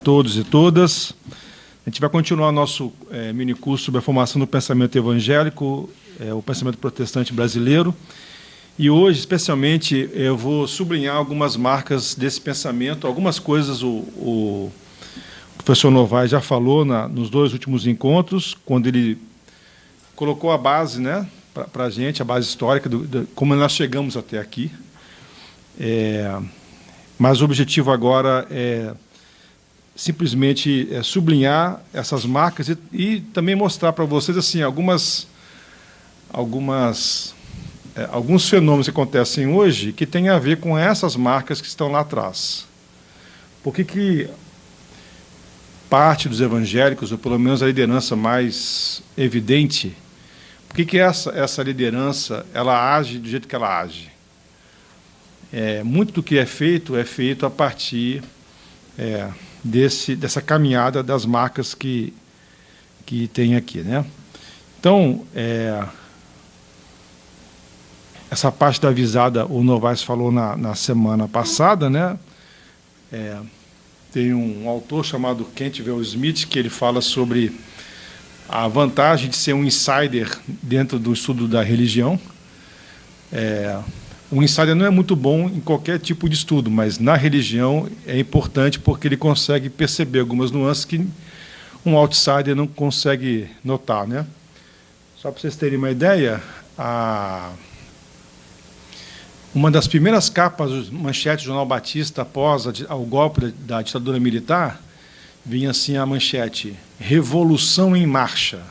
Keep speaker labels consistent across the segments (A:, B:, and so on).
A: Todos e todas. A gente vai continuar nosso minicurso sobre a formação do pensamento evangélico, o pensamento protestante brasileiro. E hoje, especialmente, eu vou sublinhar algumas marcas desse pensamento, algumas coisas o professor Novaes já falou nos dois últimos encontros, quando ele colocou a base, né, para a gente, a base histórica, como nós chegamos até aqui. Mas o objetivo agora é simplesmente sublinhar essas marcas e também mostrar para vocês assim alguns fenômenos que acontecem hoje que têm a ver com essas marcas que estão lá atrás. Por que parte dos evangélicos, ou pelo menos a liderança mais evidente, por que essa liderança ela age do jeito que ela age? Muito do que é feito a partir dessa caminhada das marcas que tem aqui, né? Então, essa parte da avisada, o Novaes falou na semana passada, né? Tem um autor chamado Cantwell Smith que ele fala sobre a vantagem de ser um insider dentro do estudo da religião. O insider não é muito bom em qualquer tipo de estudo, mas na religião é importante porque ele consegue perceber algumas nuances que um outsider não consegue notar, né? Só para vocês terem uma ideia, uma das primeiras capas, manchete do Jornal Batista, após o golpe da ditadura militar, vinha assim a manchete: Revolução em Marcha.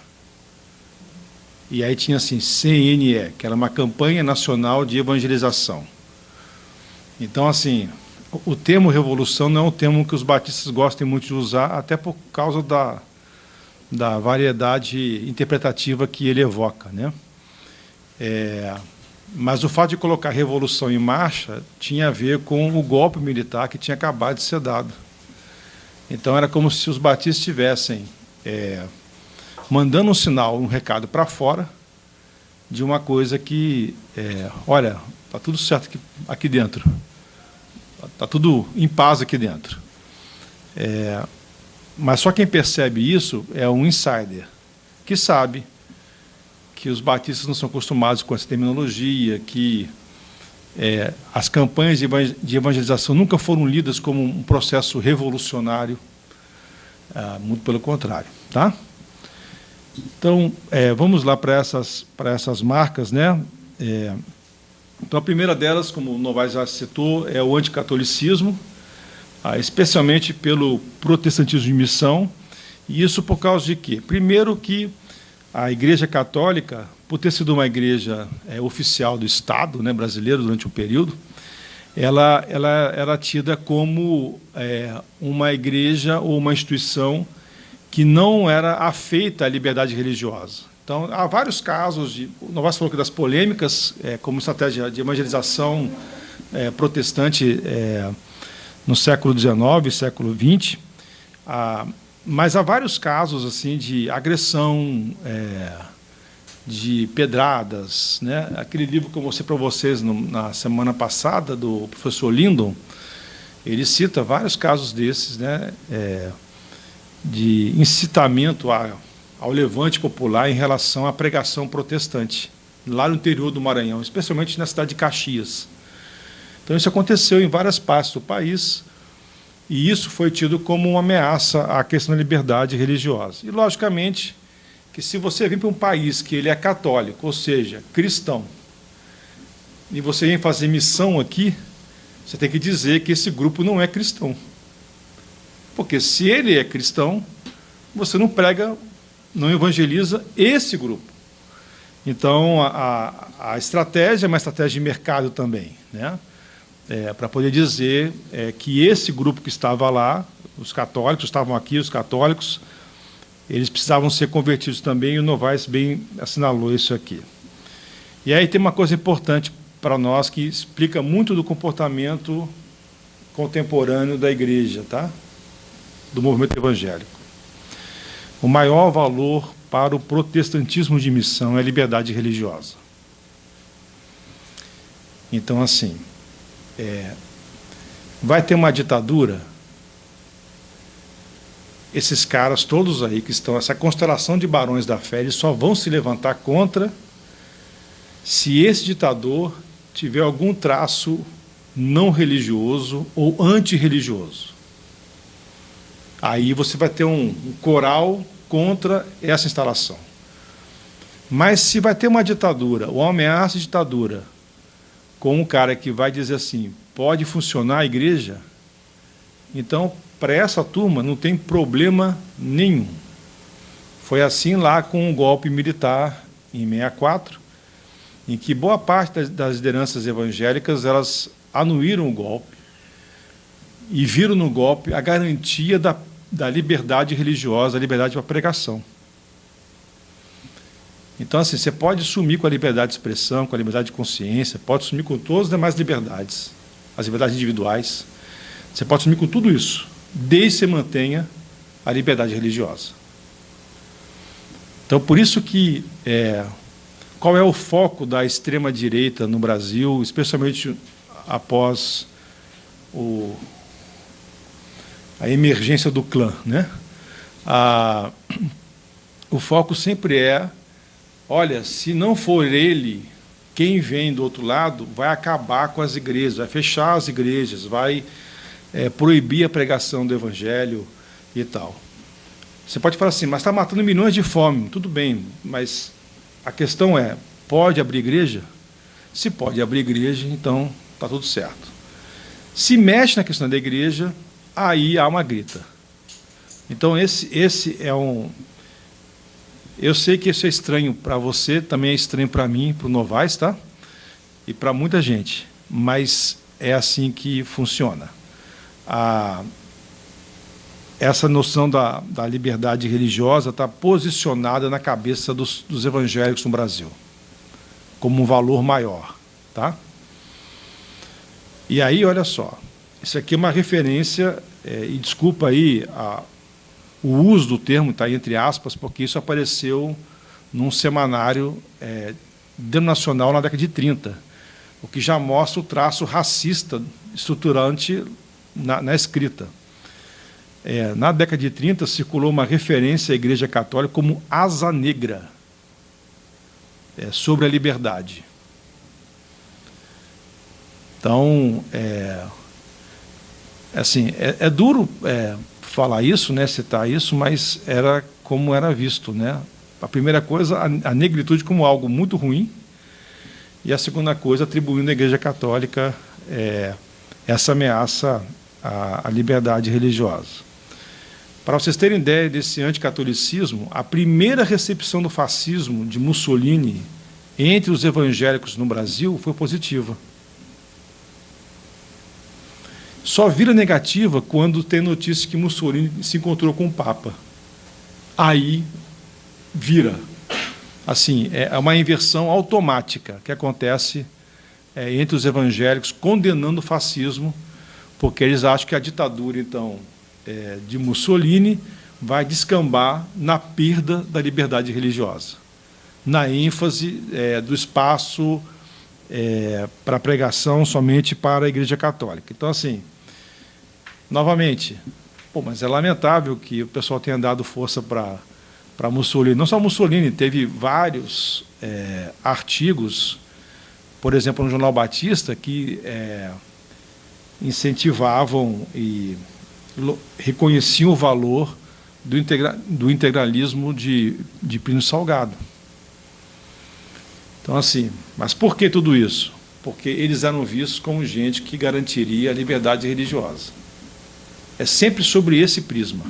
A: E aí tinha assim, CNE, que era uma campanha nacional de evangelização. Então, assim, o termo revolução não é um termo que os batistas gostem muito de usar, até por causa da variedade interpretativa que ele evoca, né? Mas o fato de colocar revolução em marcha tinha a ver com o golpe militar que tinha acabado de ser dado. Então, era como se os batistas estivessem mandando um sinal, um recado para fora de uma coisa que, olha, está tudo certo aqui dentro, está tudo em paz aqui dentro. Mas só quem percebe isso é um insider, que sabe que os batistas não são acostumados com essa terminologia, que as campanhas de evangelização nunca foram lidas como um processo revolucionário, muito pelo contrário, tá? Então, vamos lá para essas marcas, né? Então, a primeira delas, como o Novaes já citou, é o anticatolicismo, especialmente pelo protestantismo de missão. E isso por causa de quê? Primeiro que a Igreja Católica, por ter sido uma igreja oficial do Estado, né, brasileiro durante um período, ela era tida como uma igreja ou uma instituição que não era afeita à liberdade religiosa. Então, há vários casos, o Novaes falou que das polêmicas, como estratégia de evangelização protestante no século XIX, século XX, mas há vários casos assim, de agressão, de pedradas, né? Aquele livro que eu mostrei para vocês na semana passada, do professor Lindon, ele cita vários casos desses, né? De incitamento ao levante popular em relação à pregação protestante, lá no interior do Maranhão, especialmente na cidade de Caxias. Então, isso aconteceu em várias partes do país, e isso foi tido como uma ameaça à questão da liberdade religiosa. E, logicamente, que se você vir para um país que ele é católico, ou seja, cristão, e você vem fazer missão aqui, você tem que dizer que esse grupo não é cristão. Porque se ele é cristão, você não prega, não evangeliza esse grupo. Então, a estratégia é uma estratégia de mercado também, né? Para poder dizer que esse grupo que estava lá, os católicos estavam aqui, os católicos, eles precisavam ser convertidos também, e o Novaes bem assinalou isso aqui. E aí tem uma coisa importante para nós que explica muito do comportamento contemporâneo da igreja, tá? Do movimento evangélico. O maior valor para o protestantismo de missão é a liberdade religiosa. Então, assim, vai ter uma ditadura, esses caras todos aí que estão, essa constelação de barões da fé, eles só vão se levantar contra se esse ditador tiver algum traço não religioso ou antirreligioso. Aí você vai ter um coral contra essa instalação. Mas se vai ter uma ditadura, ou uma ameaça de ditadura, com um cara que vai dizer assim, pode funcionar a igreja, então, para essa turma, não tem problema nenhum. Foi assim lá com o golpe militar em 64, em que boa parte das lideranças evangélicas elas anuíram o golpe e viram no golpe a garantia da liberdade religiosa, a liberdade para pregação. Então, assim, você pode sumir com a liberdade de expressão, com a liberdade de consciência, pode sumir com todas as demais liberdades, as liberdades individuais, você pode sumir com tudo isso, desde que você mantenha a liberdade religiosa. Então, por isso que qual é o foco da extrema-direita no Brasil, especialmente após a emergência do clã, né? O foco sempre olha, se não for ele, quem vem do outro lado vai acabar com as igrejas, vai fechar as igrejas, vai proibir a pregação do evangelho e tal. Você pode falar assim, mas está matando milhões de fome, tudo bem, mas a questão pode abrir igreja? Se pode abrir igreja, então está tudo certo. Se mexe na questão da igreja, aí há uma grita. Então, esse é eu sei que isso é estranho para você, também é estranho para mim, para o Novaes, tá? E para muita gente, mas é assim que funciona. Essa noção da liberdade religiosa está posicionada na cabeça dos evangélicos no Brasil, como um valor maior, tá? E aí, olha só, isso aqui é uma referência, e desculpa aí o uso do termo, está entre aspas, porque isso apareceu num semanário denominacional na década de 30, o que já mostra o traço racista estruturante na escrita. Na década de 30, circulou uma referência à Igreja Católica como asa negra, sobre a liberdade. Então, assim, é duro falar isso, né, citar isso, mas era como era visto, né? A primeira coisa, a negritude como algo muito ruim, e a segunda coisa, atribuindo à Igreja Católica essa ameaça à liberdade religiosa. Para vocês terem ideia desse anticatolicismo, a primeira recepção do fascismo de Mussolini entre os evangélicos no Brasil foi positiva. Só vira negativa quando tem notícia que Mussolini se encontrou com o Papa. Aí vira. Assim, é uma inversão automática que acontece entre os evangélicos condenando o fascismo, porque eles acham que a ditadura, então, de Mussolini vai descambar na perda da liberdade religiosa, na ênfase do espaço para a pregação somente para a Igreja Católica. Então, assim, novamente, mas é lamentável que o pessoal tenha dado força para Mussolini. Não só Mussolini, teve vários artigos, por exemplo, no Jornal Batista, que incentivavam e reconheciam o valor do integralismo de Plínio Salgado. Então, assim, mas por que tudo isso? Porque eles eram vistos como gente que garantiria a liberdade religiosa. É sempre sobre esse prisma.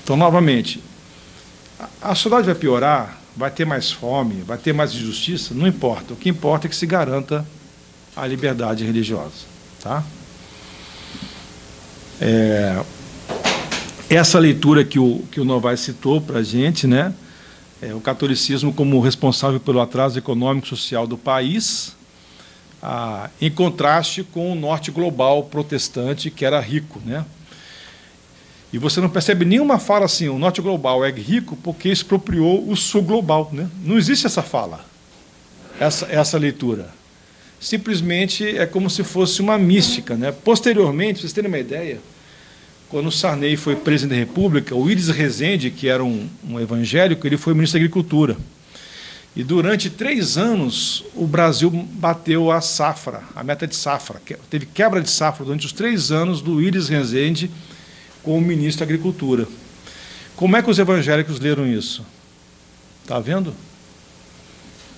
A: Então, novamente, a sociedade vai piorar, vai ter mais fome, vai ter mais injustiça, não importa. O que importa é que se garanta a liberdade religiosa. Tá? Essa leitura que o Novaes citou para a gente, né? O catolicismo como responsável pelo atraso econômico e social do país, em contraste com o norte global protestante, que era rico, né? E você não percebe nenhuma fala assim, o norte global é rico porque expropriou o sul global, né? Não existe essa fala, essa leitura. Simplesmente é como se fosse uma mística, né? Posteriormente, para vocês terem uma ideia, quando o Sarney foi presidente da República, o Iris Rezende, que era um evangélico, ele foi ministro da Agricultura. E durante 3 anos, o Brasil bateu a safra, a meta de safra. Teve quebra de safra durante os 3 anos do Iris Rezende como ministro da Agricultura. Como é que os evangélicos leram isso? Está vendo?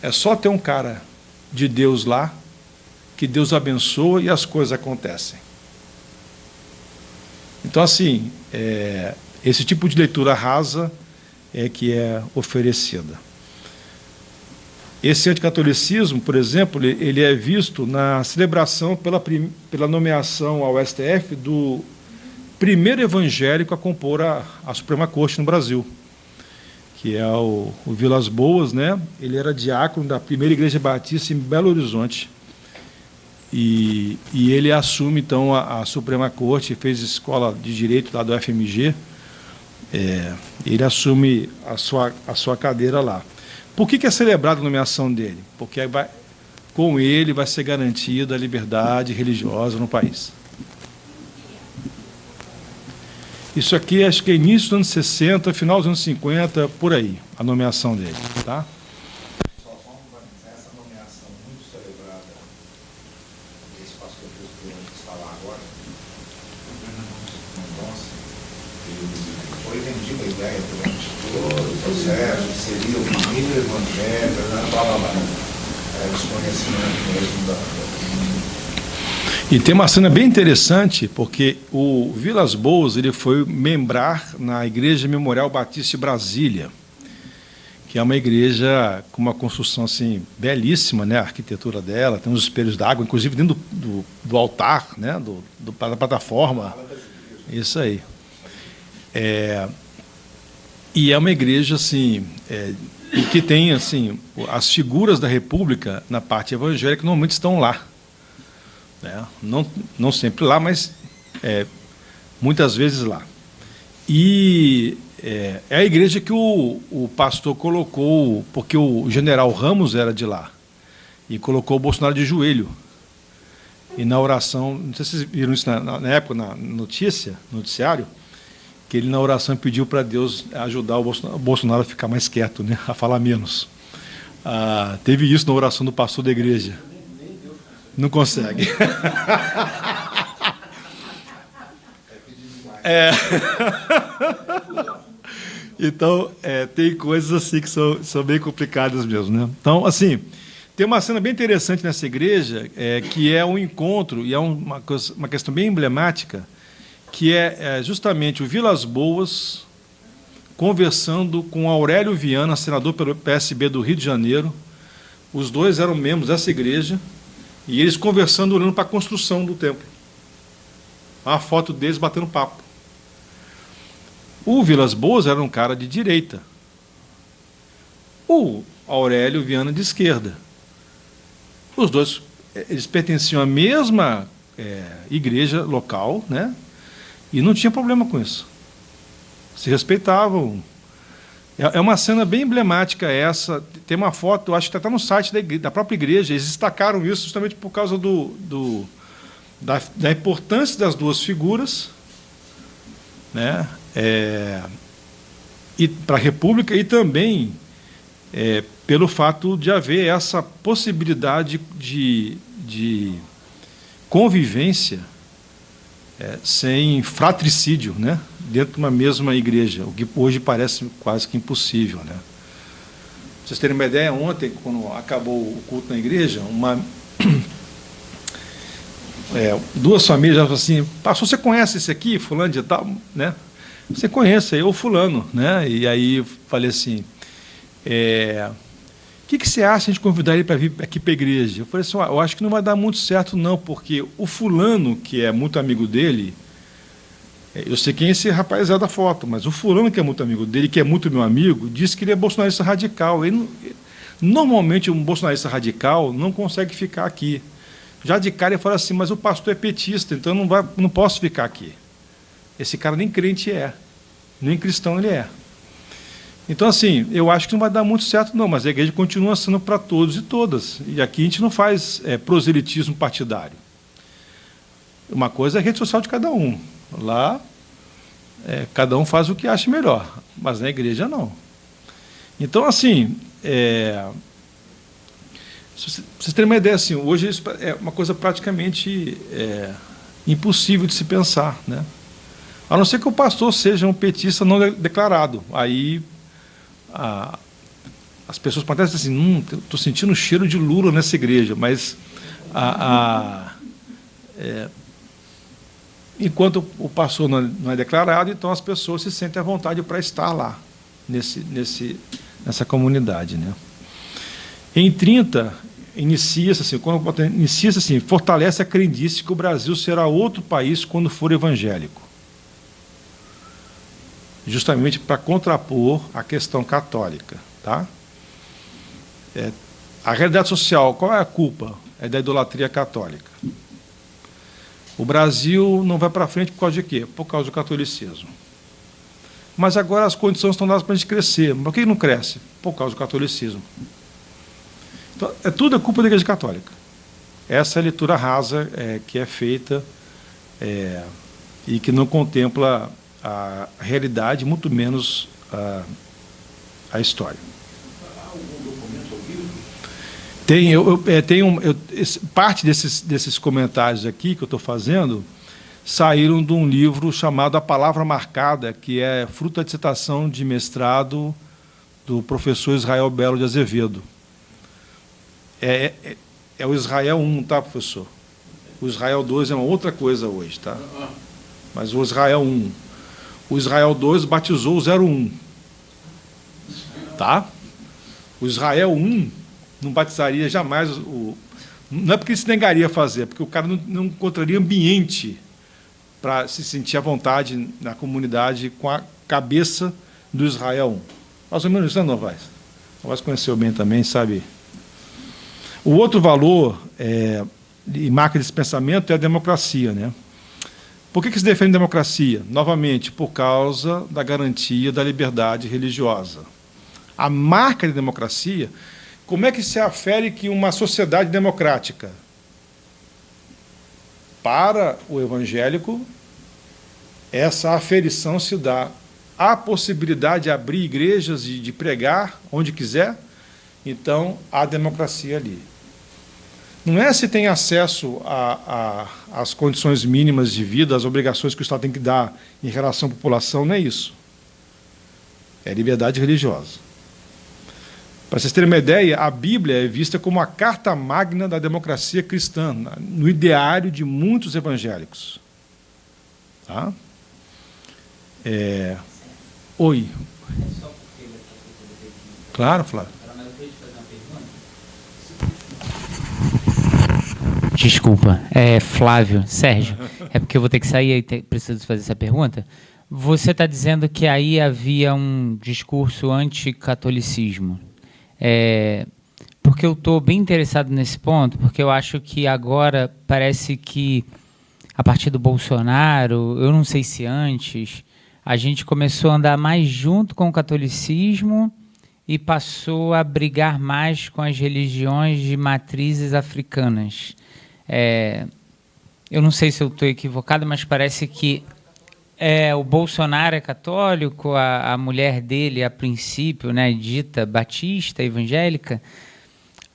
A: É só ter um cara de Deus lá, que Deus abençoa e as coisas acontecem. Então, assim, esse tipo de leitura rasa é que é oferecida. Esse anticatolicismo, por exemplo, ele é visto na celebração pela nomeação ao STF do primeiro evangélico a compor a Suprema Corte no Brasil, que é o Vilas Boas, né? Ele era diácono da primeira Igreja Batista em Belo Horizonte. E ele assume, então, a Suprema Corte, fez escola de Direito lá do FMG, ele assume a sua cadeira lá. Por que é celebrada a nomeação dele? Porque com ele vai ser garantida a liberdade religiosa no país. Isso aqui, acho que é início dos anos 60, final dos anos 50, por aí, a nomeação dele. Tá?
B: Essa nomeação muito celebrada desse pastor que está lá agora, Mendonça, foi vendida a ideia durante todo o processo, que seria o primeiro evangelho, blá blá blá. É desconhecimento mesmo da.
A: E tem uma cena bem interessante, porque o Vilas Boas ele foi membrar na Igreja Memorial Batista de Brasília, que é uma igreja com uma construção assim, belíssima, né? A arquitetura dela, tem uns espelhos d'água, inclusive dentro do altar, né? Da plataforma. Isso aí. E é uma igreja assim, que tem assim, as figuras da República na parte evangélica normalmente estão lá. Não sempre lá, mas muitas vezes lá. E é a igreja que o pastor colocou, porque o general Ramos era de lá, e colocou o Bolsonaro de joelho. E na oração, não sei se vocês viram isso na época, na noticiário, que ele na oração pediu para Deus ajudar o Bolsonaro a ficar mais quieto, né, a falar menos. Teve isso na oração do pastor da igreja. Não consegue. Então, tem coisas assim que são bem complicadas mesmo, né? Então, assim, tem uma cena bem interessante nessa igreja, que é um encontro, e é uma questão bem emblemática, que é justamente o Vilas Boas conversando com Aurélio Viana, senador pelo PSB do Rio de Janeiro. Os dois eram membros dessa igreja, e eles conversando, olhando para a construção do templo. Uma foto deles batendo papo. O Vilas Boas era um cara de direita. O Aurélio Viana de esquerda. Os dois, eles pertenciam à mesma igreja local, né? E não tinha problema com isso. Se respeitavam. É uma cena bem emblemática essa. Tem uma foto, eu acho que está no site da própria igreja. Eles destacaram isso justamente por causa da importância das duas figuras, né? E para a República, e também pelo fato de haver essa possibilidade de convivência sem fratricídio, né? Dentro de uma mesma igreja, o que hoje parece quase que impossível, né? Pra vocês terem uma ideia, ontem, quando acabou o culto na igreja, duas famílias falaram assim: pastor, você conhece esse aqui, fulano de tal, né? Você conhece, eu fulano, né? E aí eu falei assim, o que você acha de convidar ele para vir aqui para a igreja? Eu falei assim, eu acho que não vai dar muito certo não, porque o fulano, que é muito amigo dele, eu sei quem esse rapaz é da foto, mas o fulano que é muito amigo dele, que é muito meu amigo, disse que ele é bolsonarista radical. Normalmente um bolsonarista radical não consegue ficar aqui. Já de cara ele fala assim, mas o pastor é petista, então não posso ficar aqui. Esse cara nem crente nem cristão ele é. Então, assim, eu acho que não vai dar muito certo, não, mas a igreja continua sendo para todos e todas. E aqui a gente não faz proselitismo partidário. Uma coisa é a rede social de cada um. Lá, cada um faz o que acha melhor, mas na igreja não. Então, assim, se vocês terem uma ideia, assim, hoje isso é uma coisa praticamente impossível de se pensar, né? A não ser que o pastor seja um petista não declarado. Aí as pessoas podem dizer assim, estou sentindo o cheiro de Lula nessa igreja, mas enquanto o pastor não é declarado, então as pessoas se sentem à vontade para estar lá, nessa comunidade, né? Em 30, inicia-se assim, fortalece a crendice que o Brasil será outro país quando for evangélico, justamente para contrapor a questão católica, tá? A realidade social, qual é a culpa? É da idolatria católica. O Brasil não vai para frente por causa de quê? Por causa do catolicismo. Mas agora as condições estão dadas para a gente crescer. Mas por que não cresce? Por causa do catolicismo. Então, tudo é culpa da Igreja Católica. Essa é a leitura rasa que é feita e que não contempla a realidade, muito menos a história.
B: Há algum documento ao vivo?
A: Parte desses comentários aqui que eu estou fazendo saíram de um livro chamado A Palavra Marcada, que é fruto da dissertação de mestrado do professor Israel Belo de Azevedo. É o Israel 1, tá, professor? O Israel 2 é uma outra coisa hoje, tá? Mas o Israel 1. O Israel 2 batizou o 01. Tá? O Israel 1 não batizaria jamais não é porque ele se negaria a fazer, é porque o cara não encontraria ambiente para se sentir à vontade na comunidade com a cabeça do Israel 1. Mais ou menos isso, não, Novaes? Novaes conheceu bem também, sabe? O outro valor e marca desse pensamento é a democracia, né? Por que se defende a democracia? Novamente, por causa da garantia da liberdade religiosa. A marca de democracia, como é que se afere que uma sociedade democrática, para o evangélico, essa aferição se dá à possibilidade de abrir igrejas e de pregar onde quiser, então há democracia ali. Não é se tem acesso às condições mínimas de vida, às obrigações que o Estado tem que dar em relação à população, não é isso. É liberdade religiosa. Para vocês terem uma ideia, a Bíblia é vista como a carta magna da democracia cristã, no ideário de muitos evangélicos. Tá? Oi. Claro, Flávio.
C: Desculpa, Flávio, Sérgio, é porque eu vou ter que sair e preciso fazer essa pergunta. Você está dizendo que aí havia um discurso anticatolicismo. Porque eu estou bem interessado nesse ponto, porque eu acho que agora parece que, a partir do Bolsonaro, eu não sei se antes, a gente começou a andar mais junto com o catolicismo e passou a brigar mais com as religiões de matrizes africanas. Eu não sei se eu estou equivocado, mas parece que o Bolsonaro é católico, a mulher dele, a princípio, né, dita batista, evangélica.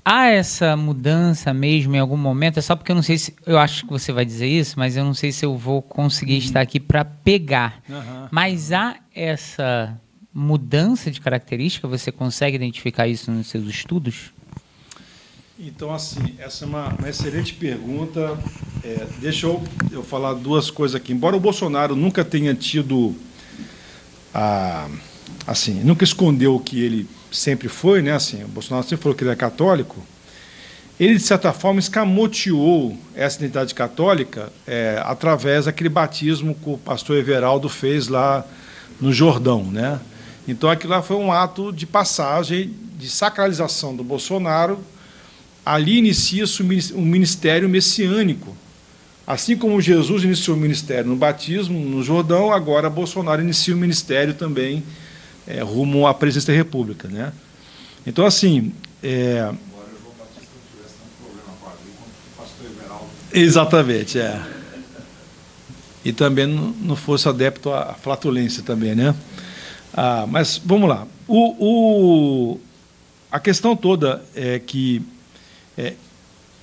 C: Há essa mudança mesmo em algum momento? É só porque eu não sei se... Eu acho que você vai dizer isso, mas eu não sei se eu vou conseguir estar aqui para pegar. Mas há essa mudança de característica? Você consegue identificar isso nos seus estudos?
A: Então, assim, essa é uma excelente pergunta. Deixa eu falar duas coisas aqui. Embora o Bolsonaro nunca tenha tido, nunca escondeu o que ele sempre foi, né? Assim, o Bolsonaro sempre falou que ele é católico. Ele, de certa forma, escamoteou essa identidade católica através daquele batismo que o pastor Everaldo fez lá no Jordão, né? Então, aquilo lá foi um ato de passagem, de sacralização do Bolsonaro. Ali inicia-se um ministério messiânico. Assim como Jesus iniciou o ministério no batismo, no Jordão, agora Bolsonaro inicia o ministério também rumo à presidência da República, né? Então, assim...
B: Embora o João Batista não tivesse tanto problema com a lei quanto o pastor Everaldo.
A: Exatamente, e também não fosse adepto à flatulência também, né? Mas vamos lá. A questão toda é que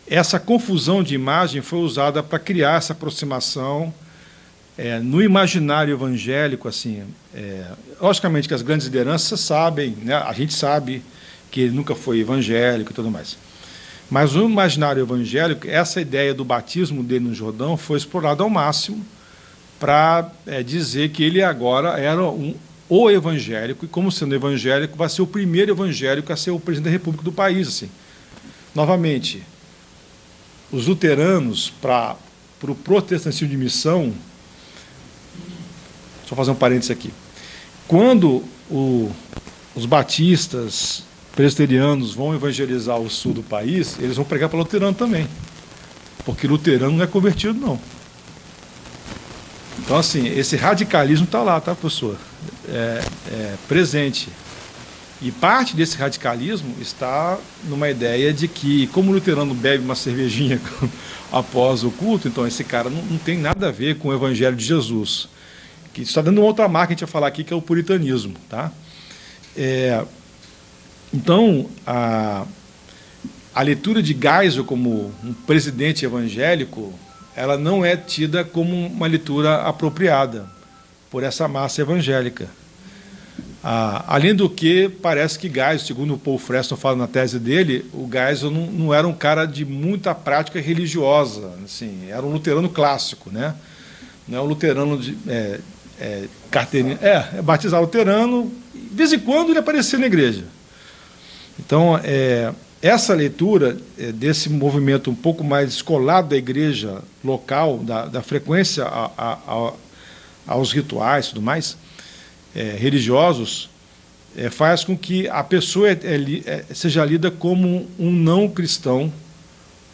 A: essa confusão de imagem foi usada para criar essa aproximação no imaginário evangélico, assim. Logicamente que as grandes lideranças sabem, né? A gente sabe que ele nunca foi evangélico e tudo mais. Mas no imaginário evangélico, essa ideia do batismo dele no Jordão foi explorada ao máximo para dizer que ele agora era o evangélico, e como sendo evangélico, vai ser o primeiro evangélico a ser o presidente da República do país. Assim. Novamente, os luteranos, para o protestantismo de missão, deixa eu fazer um parênteses aqui, quando os batistas, presbiterianos vão evangelizar o sul do país, eles vão pregar para luterano também, porque luterano não é convertido, não. Então, assim, esse radicalismo está lá, tá, professor? Presente. E parte desse radicalismo está numa ideia de que, como o luterano bebe uma cervejinha após o culto, então esse cara não tem nada a ver com o evangelho de Jesus. Que está dando uma outra marca que a gente vai falar aqui, que é o puritanismo. Tá? Então, a leitura de Geisel como um presidente evangélico, ela não é tida como uma leitura apropriada por essa massa evangélica. Além do que, parece que Geisel, segundo o Paul Freston fala na tese dele, o Geisel não era um cara de muita prática religiosa, assim, era um luterano clássico, né? Não é um luterano de carteirinha, batizar luterano, de vez em quando ele aparecia na igreja. Então, essa leitura desse movimento um pouco mais descolado da igreja local, da frequência aos rituais e tudo mais, religiosos, faz com que a pessoa seja lida como um não cristão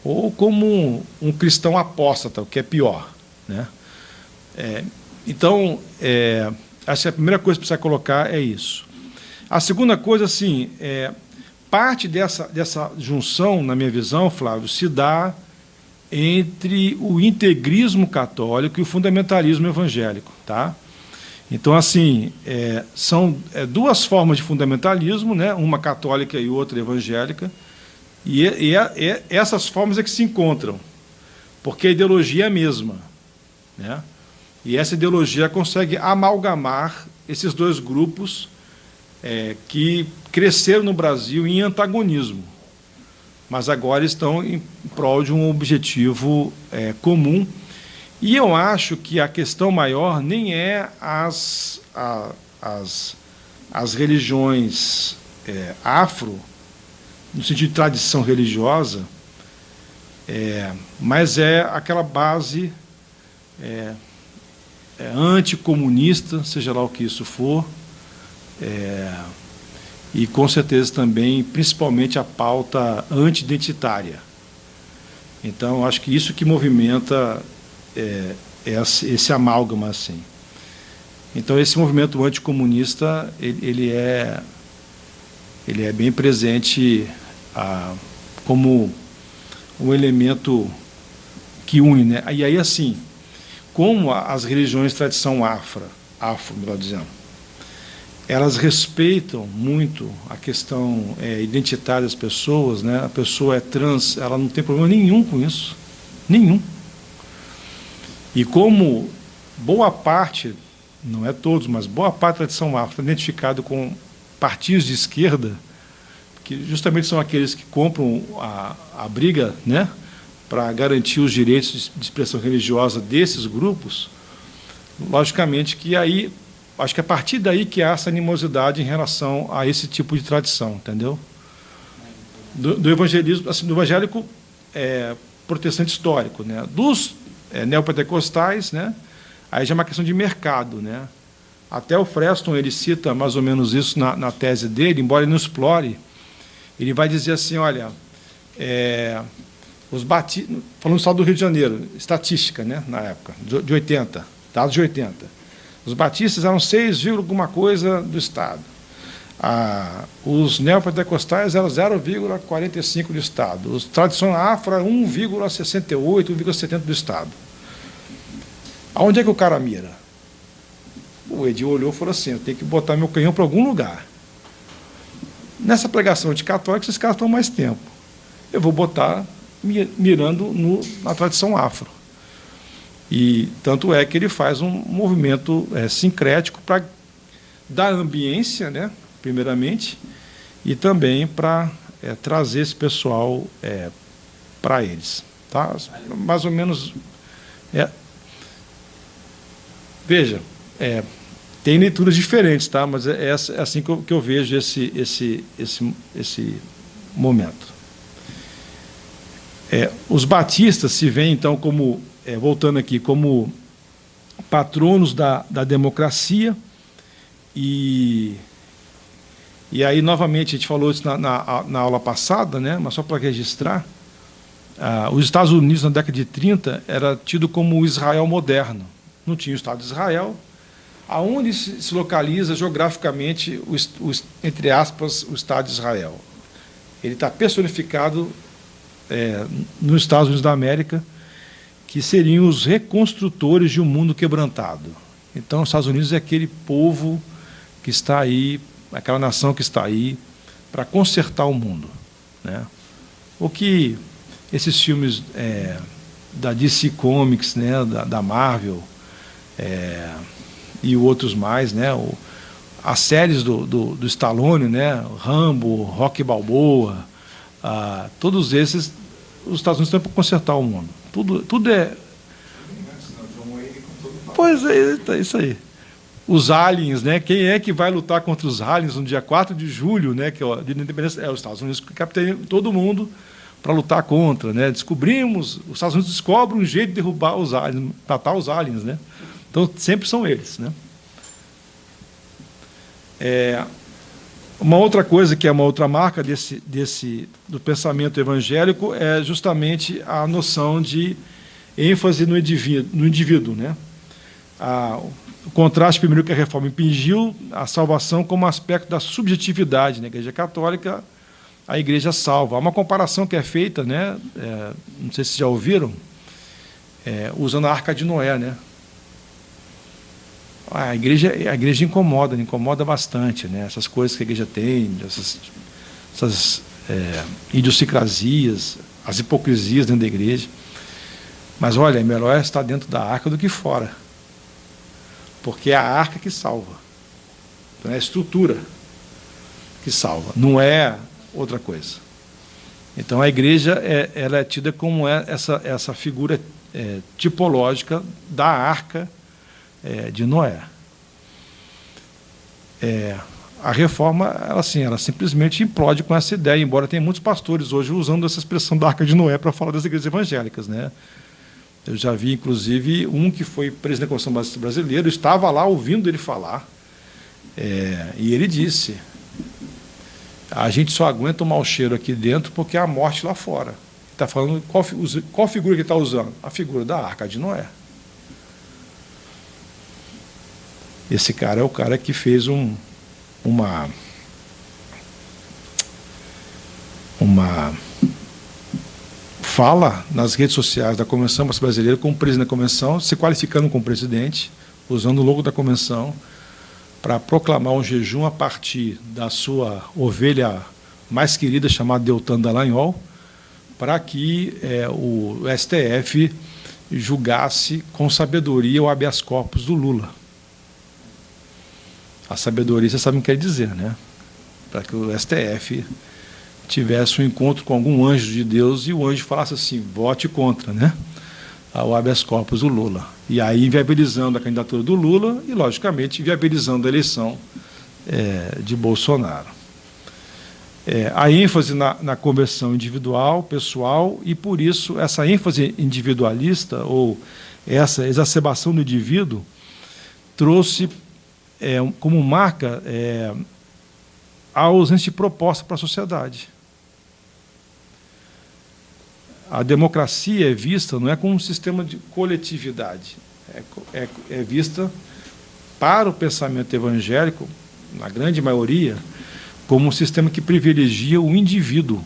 A: ou como um cristão apóstata, o que é pior. Né? Então, acho que a primeira coisa que precisa colocar é isso. A segunda coisa, assim, parte dessa junção, na minha visão, Flávio, se dá entre o integrismo católico e o fundamentalismo evangélico. Tá? Então, assim, são duas formas de fundamentalismo, né? Uma católica e outra evangélica, e essas formas é que se encontram, porque a ideologia é a mesma. Né? E essa ideologia consegue amalgamar esses dois grupos que cresceram no Brasil em antagonismo, mas agora estão em prol de um objetivo comum. E eu acho que a questão maior nem é as religiões afro, no sentido de tradição religiosa, mas é aquela base anticomunista, seja lá o que isso for, e com certeza também, principalmente, a pauta anti-identitária. Então, acho que isso que movimenta esse amálgama, assim. Então, esse movimento anticomunista, ele é bem presente como um elemento que une, né? E aí, assim, como as religiões de tradição afro, melhor dizendo, elas respeitam muito a questão identitária das pessoas, né? A pessoa é trans, ela não tem problema nenhum com isso, nenhum. E como boa parte, não é todos, mas boa parte da tradição afro está identificado com partidos de esquerda, que justamente são aqueles que compram a briga, né, para garantir os direitos de expressão religiosa desses grupos, logicamente que aí, acho que é a partir daí que há essa animosidade em relação a esse tipo de tradição, entendeu? Do evangelismo, assim, do evangélico protestante histórico, né? Dos neopentecostais, né? Aí já é uma questão de mercado, né? Até o Freston, ele cita mais ou menos isso na tese dele, embora ele não explore, ele vai dizer assim, olha, os batistas, falando só do Rio de Janeiro, estatística, né, na época, de 80, dados de 80, os batistas eram 6, alguma coisa do Estado. Os neopentecostais eram 0,45 do Estado. Os tradicionais afro eram 1,68, 1,70 do Estado. Aonde é que o cara mira? O Edil olhou e falou assim, eu tenho que botar meu canhão para algum lugar. Nessa pregação anticatólica, esses caras estão mais tempo. Eu vou botar mirando na tradição afro. E tanto é que ele faz um movimento sincrético para dar ambiência, né, primeiramente, e também para trazer esse pessoal para eles. Tá? Mais ou menos... Veja, tem leituras diferentes, tá? Mas é assim que eu vejo esse momento. Os batistas se veem, então, como, voltando aqui, como patronos da democracia, e aí, novamente, a gente falou isso na aula passada, né? Mas só para registrar, os Estados Unidos, na década de 30, era tido como o Israel moderno. Não tinha o Estado de Israel, aonde se localiza geograficamente, entre aspas, o Estado de Israel. Ele está personificado nos Estados Unidos da América, que seriam os reconstrutores de um mundo quebrantado. Então, os Estados Unidos é aquele povo que está aí, aquela nação que está aí para consertar o mundo, né? O que esses filmes da DC Comics, né, da Marvel, e outros mais, né, as séries do Stallone, né, Rambo, Rocky Balboa, todos esses, os Estados Unidos estão para consertar o mundo. Tudo é... Pois é isso aí. Os aliens, né? Quem é que vai lutar contra os aliens no dia 4 de julho, né, que é o dia da independência? Os Estados Unidos que capteiam todo mundo para lutar contra, né? Os Estados Unidos descobrem um jeito de derrubar os aliens, matar os aliens, né? Então, sempre são eles, né? Uma outra coisa que é uma outra marca do pensamento evangélico é justamente a noção de ênfase no indivíduo, né? O contraste primeiro que a reforma impingiu a salvação como aspecto da subjetividade na Igreja Católica, a Igreja salva. Há uma comparação que é feita, né? Não sei se vocês já ouviram, usando a Arca de Noé, né? A igreja incomoda bastante, né? Essas coisas que a igreja tem, essas idiosincrasias, as hipocrisias dentro da igreja. Mas, olha, é melhor estar dentro da arca do que fora, porque é a arca que salva. Então, é a estrutura que salva, não é outra coisa. Então, a igreja ela é tida como essa figura tipológica da arca de Noé. A reforma, ela simplesmente implode com essa ideia, embora tenha muitos pastores hoje usando essa expressão da Arca de Noé para falar das igrejas evangélicas, né? Eu já vi, inclusive, um que foi presidente da Convenção Batista Brasileira, estava lá ouvindo ele falar, e ele disse, a gente só aguenta o mau cheiro aqui dentro porque há a morte lá fora. Está falando qual figura que ele está usando? A figura da Arca de Noé. Esse cara é o cara que fez uma fala nas redes sociais da Convenção Batista Brasileira como presidente da Convenção, se qualificando como presidente, usando o logo da Convenção, para proclamar um jejum a partir da sua ovelha mais querida, chamada Deltan Dallagnol, para que o STF julgasse com sabedoria o habeas corpus do Lula. A sabedoria, vocês sabem o que quer dizer, né? Para que o STF tivesse um encontro com algum anjo de Deus e o anjo falasse assim, vote contra, né? O habeas corpus do Lula. E aí inviabilizando a candidatura do Lula e, logicamente, inviabilizando a eleição de Bolsonaro. A ênfase na conversão individual, pessoal, e, por isso, essa ênfase individualista, ou essa exacerbação do indivíduo, trouxe como marca a ausência de proposta para a sociedade. A democracia é vista não é como um sistema de coletividade, é vista para o pensamento evangélico, na grande maioria, como um sistema que privilegia o indivíduo.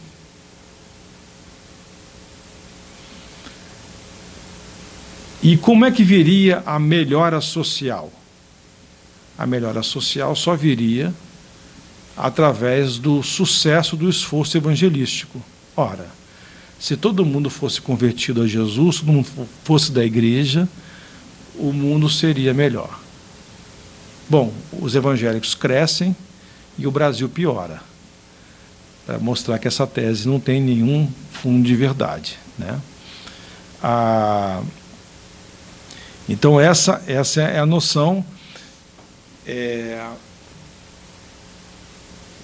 A: E como é que viria a melhora social? A melhora social só viria através do sucesso do esforço evangelístico. Ora, se todo mundo fosse convertido a Jesus, se todo mundo fosse da igreja, o mundo seria melhor. Bom, os evangélicos crescem e o Brasil piora, para mostrar que essa tese não tem nenhum fundo de verdade, né? Então, essa é a noção,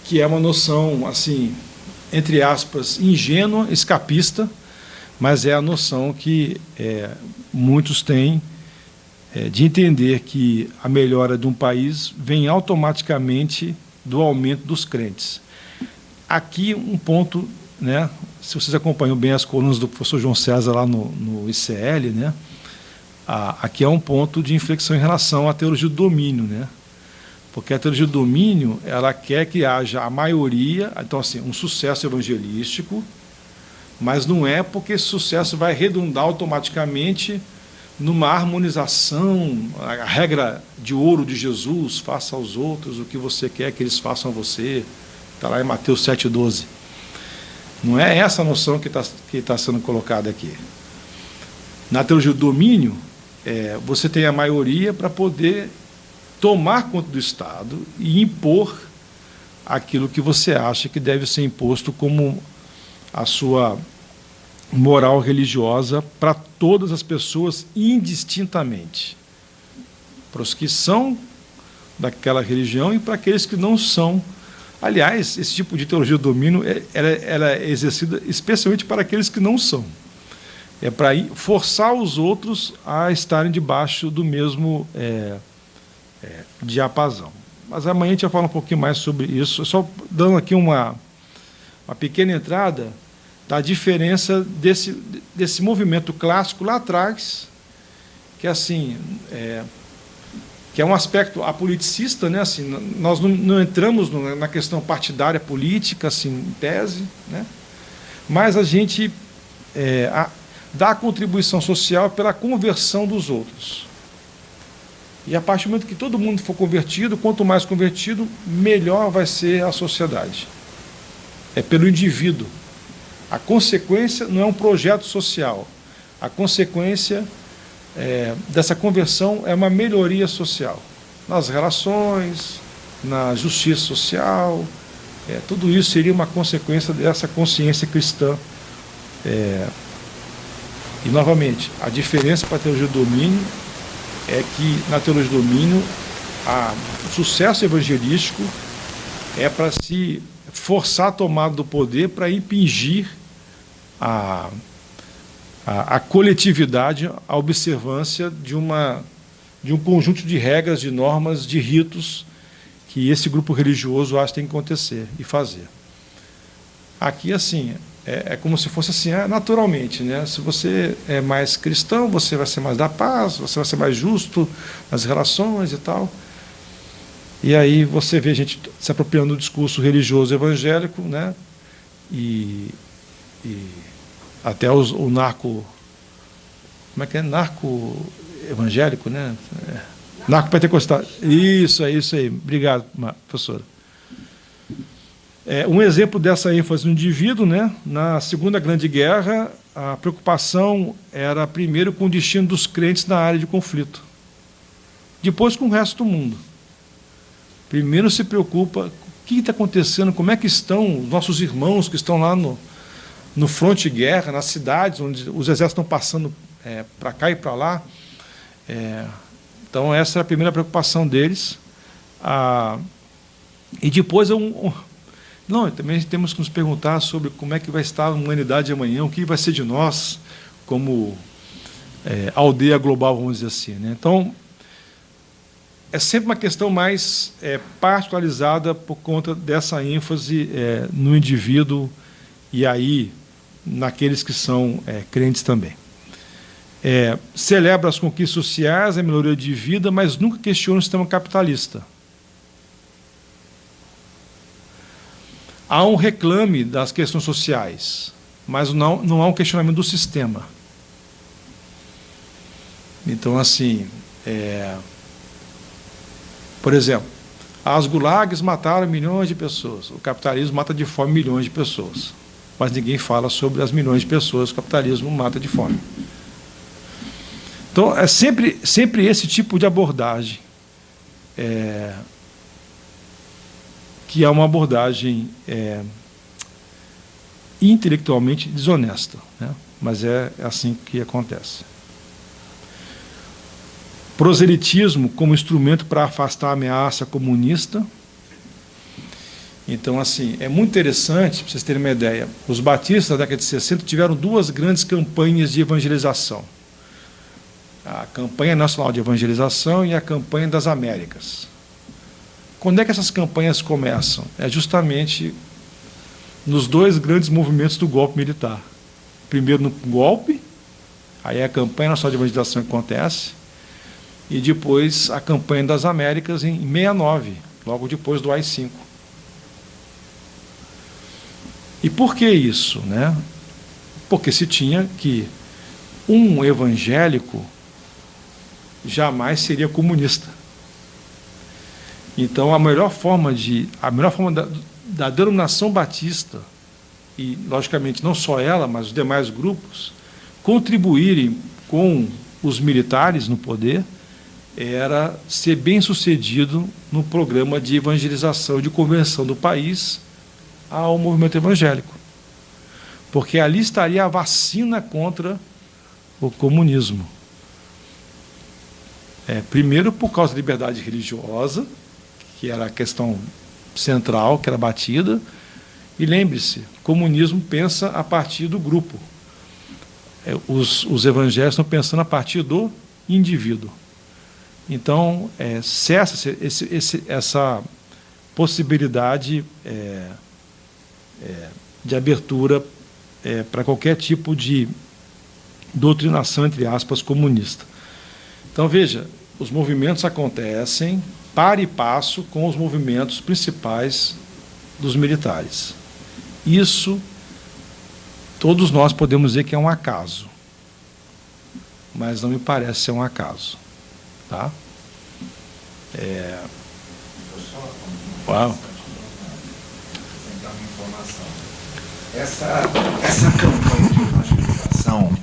A: que é uma noção, assim, entre aspas, ingênua, escapista, mas é a noção que muitos têm de entender que a melhora de um país vem automaticamente do aumento dos crentes. Aqui um ponto, né, se vocês acompanham bem as colunas do professor João César lá no ICL, né, aqui é um ponto de inflexão em relação à teologia do domínio, né? Porque a teologia do domínio, ela quer que haja a maioria, então assim, um sucesso evangelístico, mas não é porque esse sucesso vai redundar automaticamente numa harmonização, a regra de ouro de Jesus, faça aos outros o que você quer que eles façam a você, está lá em Mateus 7,12. Não é essa a noção que está sendo colocada aqui. Na teologia do domínio, você tem a maioria para poder tomar conta do Estado e impor aquilo que você acha que deve ser imposto como a sua moral religiosa para todas as pessoas indistintamente, para os que são daquela religião e para aqueles que não são. Aliás, esse tipo de teologia do domínio ela é exercida especialmente para aqueles que não são. É para forçar os outros a estarem debaixo do mesmo diapasão. Mas amanhã a gente vai falar um pouquinho mais sobre isso, só dando aqui uma pequena entrada da diferença desse movimento clássico lá atrás, que assim, que é um aspecto apoliticista, né? Assim, nós não entramos na questão partidária política, assim, em tese, né? Mas a gente dá a contribuição social pela conversão dos outros. E a partir do momento que todo mundo for convertido, quanto mais convertido, melhor vai ser a sociedade. É pelo indivíduo. A consequência não é um projeto social. A consequência dessa conversão é uma melhoria social. Nas relações, na justiça social, tudo isso seria uma consequência dessa consciência cristã. E, novamente, a diferença para a teologia do domínio é que, na teologia do domínio, o sucesso evangelístico é para se forçar a tomada do poder para impingir a coletividade, a observância de um conjunto de regras, de normas, de ritos que esse grupo religioso acha que tem que acontecer e fazer. Aqui, assim, é como se fosse assim, naturalmente, né? Se você é mais cristão, você vai ser mais da paz, você vai ser mais justo nas relações e tal. E aí você vê a gente se apropriando do discurso religioso evangélico, né? E até o narco... Como é que é? Narco evangélico, né? Narco pentecostal. Isso aí. Obrigado, professora. Um exemplo dessa ênfase no indivíduo, né? Na Segunda Grande Guerra, a preocupação era primeiro com o destino dos crentes na área de conflito, depois com o resto do mundo. Primeiro se preocupa o que está acontecendo, como é que estão os nossos irmãos que estão lá no fronte de guerra, nas cidades onde os exércitos estão passando para cá e para lá. Então essa era a primeira preocupação deles. E depois também temos que nos perguntar sobre como é que vai estar a humanidade amanhã, o que vai ser de nós como aldeia global, vamos dizer assim, né? Então, é sempre uma questão mais particularizada por conta dessa ênfase no indivíduo e aí naqueles que são crentes também. Celebra as conquistas sociais, a melhoria de vida, mas nunca questiona o sistema capitalista. Há um reclame das questões sociais, mas não há um questionamento do sistema. Então, assim, por exemplo, as gulags mataram milhões de pessoas, o capitalismo mata de fome milhões de pessoas, mas ninguém fala sobre as milhões de pessoas que o capitalismo mata de fome. Então, é sempre esse tipo de abordagem, que é uma abordagem intelectualmente desonesta, né? Mas é assim que acontece. Proselitismo como instrumento para afastar a ameaça comunista. Então, assim, é muito interessante, para vocês terem uma ideia, os batistas da década de 60 tiveram duas grandes campanhas de evangelização. A campanha nacional de evangelização e a campanha das Américas. Quando é que essas campanhas começam? É justamente nos dois grandes movimentos do golpe militar. Primeiro no golpe, aí é a campanha nacional de evangelização que acontece, e depois a campanha das Américas em 69, logo depois do AI-5. E por que isso, né? Porque se tinha que um evangélico jamais seria comunista. Então, a melhor forma da denominação batista, e, logicamente, não só ela, mas os demais grupos, contribuírem com os militares no poder, era ser bem-sucedido no programa de evangelização, de conversão do país ao movimento evangélico. Porque ali estaria a vacina contra o comunismo. Primeiro, por causa da liberdade religiosa, que era a questão central, que era batida, e lembre-se, o comunismo pensa a partir do grupo. Os evangélicos estão pensando a partir do indivíduo. Então, cessa essa possibilidade de abertura para qualquer tipo de doutrinação, entre aspas, comunista. Então, veja, os movimentos acontecem par e passo com os movimentos principais dos militares. Isso, todos nós podemos dizer que é um acaso, mas não me parece ser um acaso. Tá? Uau.
B: Essa campanha de evangelização